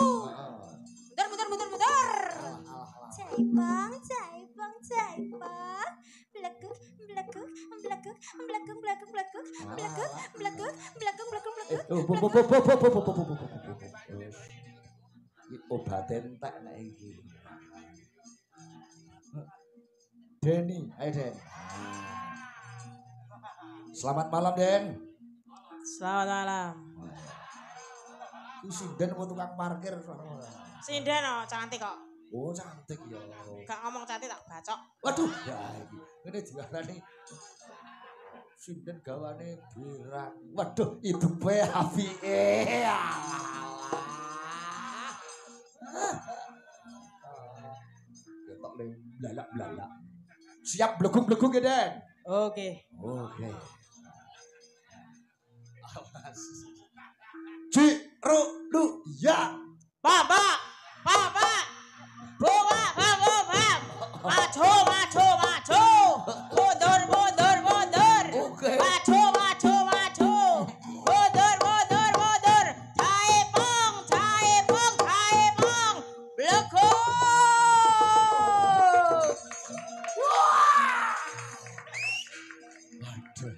Mundur, mundur, mundur, mundur. Jaipong, jaipong, jaipong. Blekuk, blekuk, blekuk, blekuk, blekuk, blekuk, blekuk, blekuk, blekuk, blekuk, blekuk. Iki obat entek nek iki. Deni, ayo Den. Selamat malam Den. Selamat malam. Ku sinden apa tukang parkir? Sinden oh, cantik kok. Oh cantik ya. Gak ngomong cantik tak bacok. Waduh, ya iki. Ngene diarani sinden gawane birang. Waduh, itu bae apike. Ketok le blalak-blalak. Siap bleguk-bleguk ya, Den? Oke. Oke. Ru ya. Bapak, bapak. Bapak, bapak, bapak. Maju, maju, maju. Mundur, mundur, mundur. Oke. Maju, maju, maju. Mundur, mundur, mundur. Jaipong, jaipong, jaipong. Blekuk. Waduh.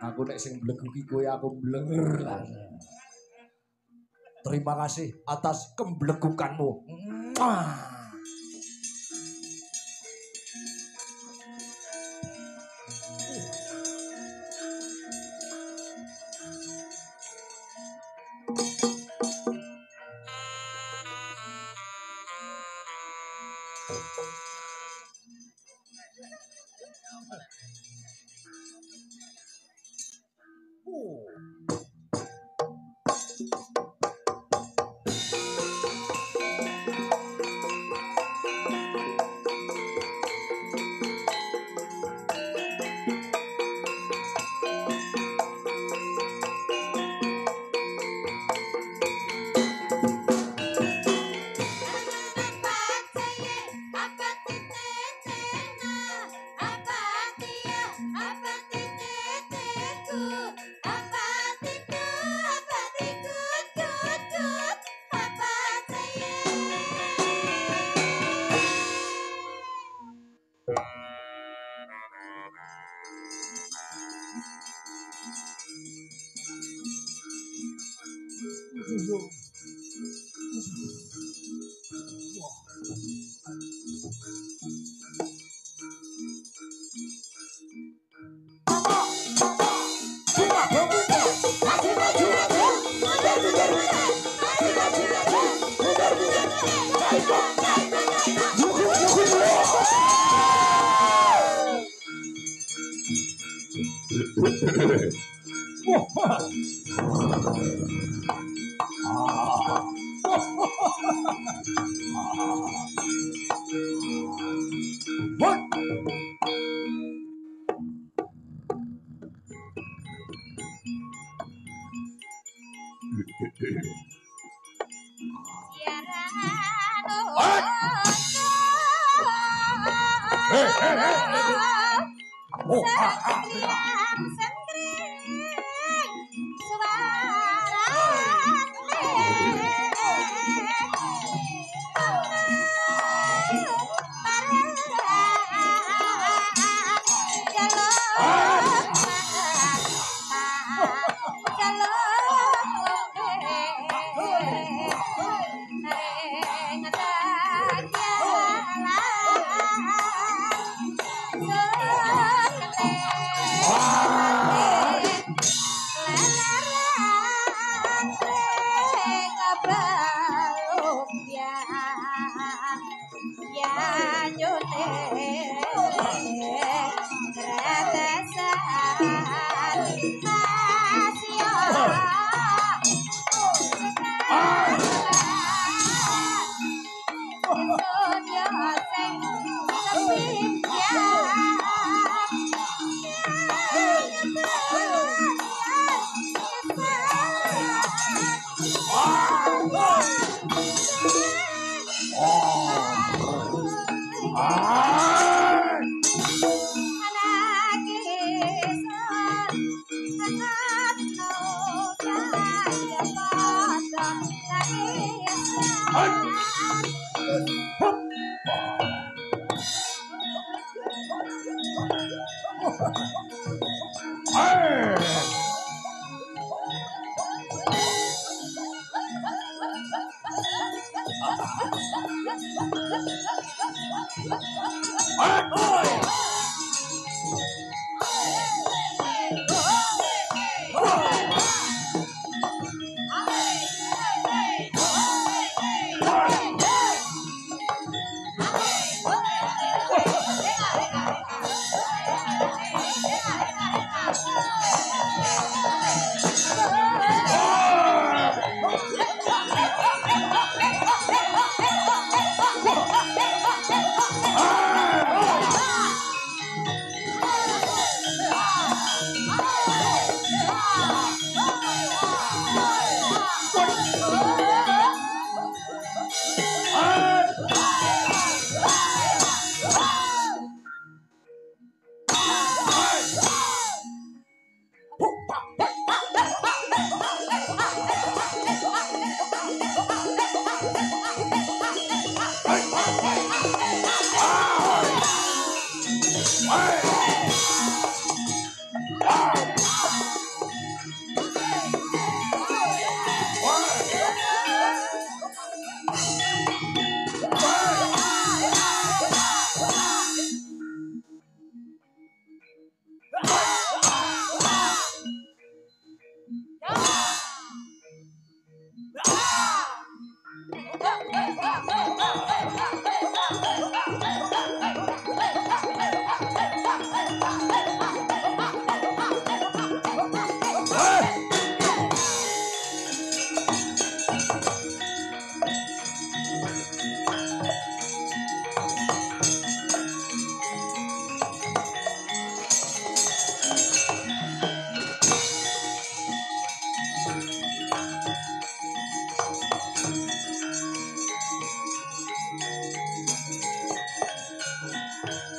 Aku nek sing bleguki kowe aku blenger. Terima kasih atas kemblegukanmu. Mwah.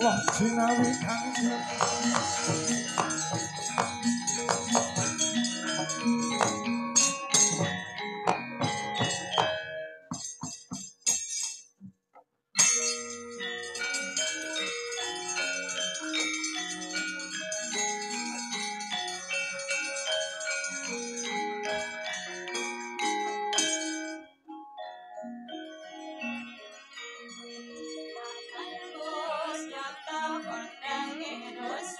Wah jinawi kangen Terus nyata kondangi terus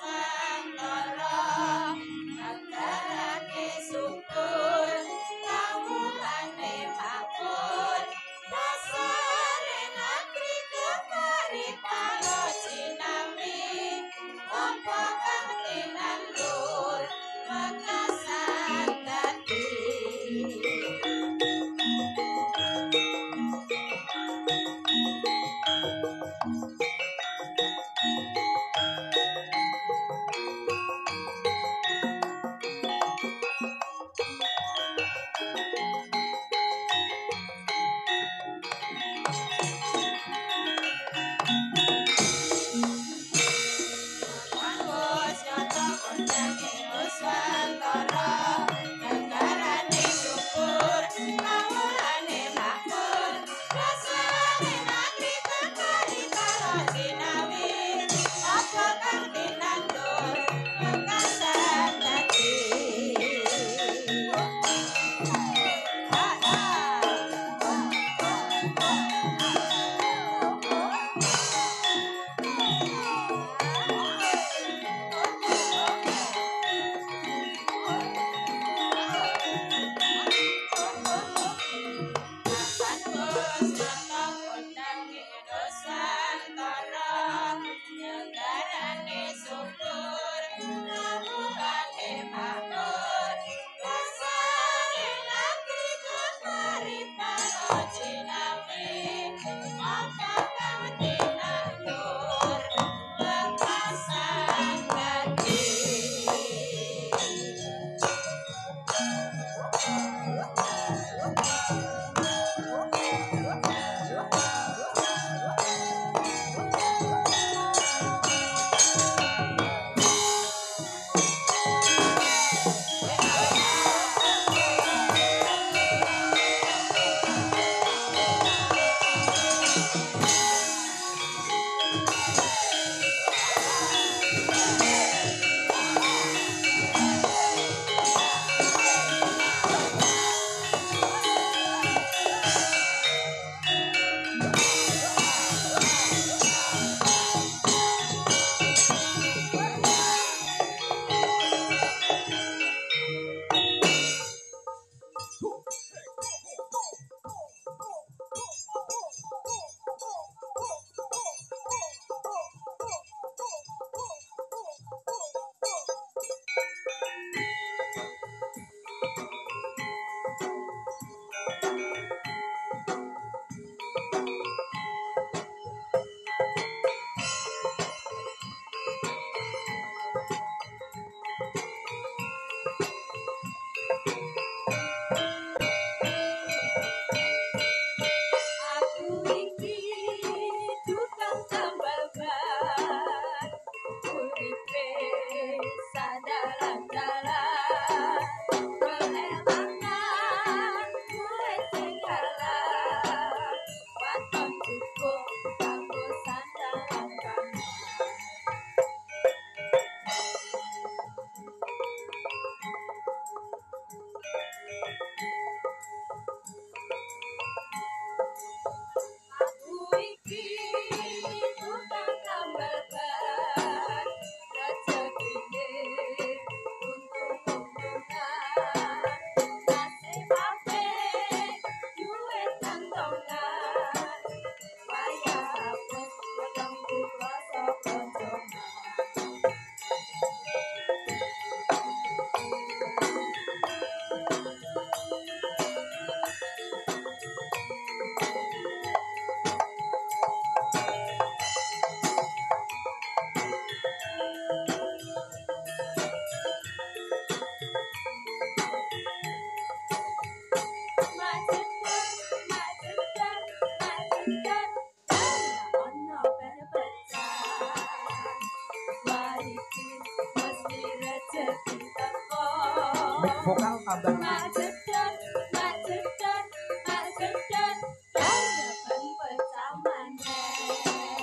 vokal tambah Mak jedot, mak jedot, mak jedot, depan pecah maneh.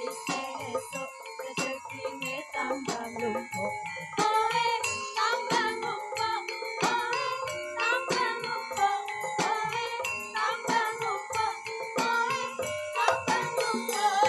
Isih esuk rezekine tambah lumpuk. Oe tambah lumpuk, oe tambah lumpuk, oe tambah lumpuk, oe tambah lumpuk.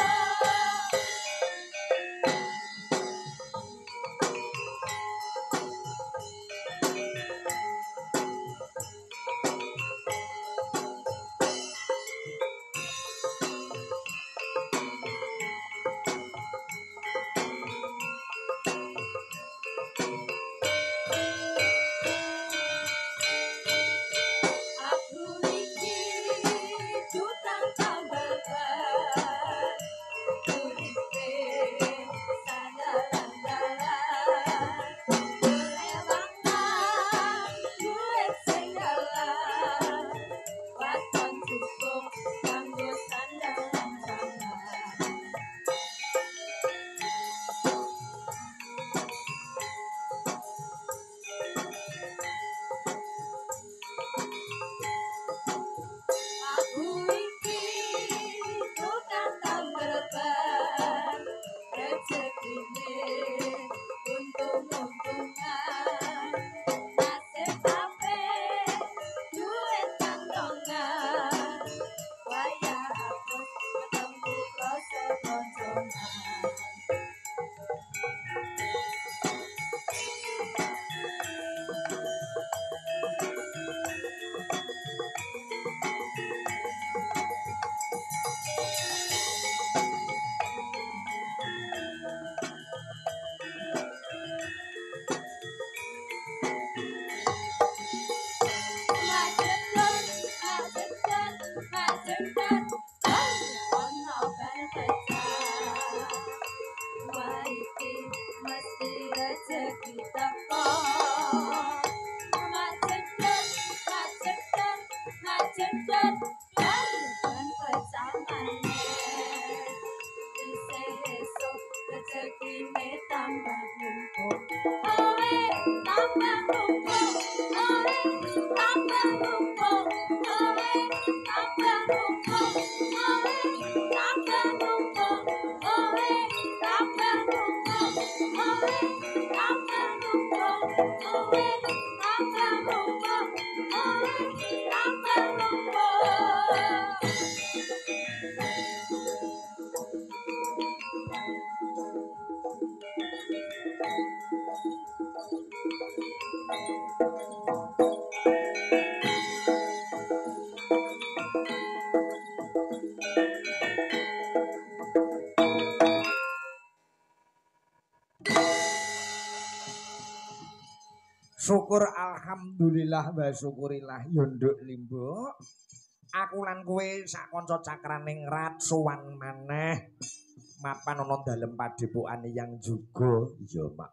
Aku iki tukang tambal ban, uripe sandalan-dalan, lewangan duit sing dalan, waton cukup kanggo sandalan-sandalan. Aku iki tukang tambal ban, rezekine untung-untungan, nasib apik duit kantongan, wayah apes ketemu rasa koncongan. Majedot, majedot, majedot, ono bal pecah. Wah iki mesti rezeki teko. Majedot, majedot, majedot, depan pecah maneh. Isih esuk rezekine tambah numpuk. Oe tambah numpuk, oe tambah numpuk, oe tambah numpuk, oe tambah numpuk, oe tambah numpuk, oe tambah numpuk, oe tambah numpuk, oe tambah numpuk. syukur alhamdulillah wa syukurillah yo nduk limbo. Aku lan kowe sak kanca cakraning rat sowan maneh mapan ana dalem padhepokane yang juga ya mak.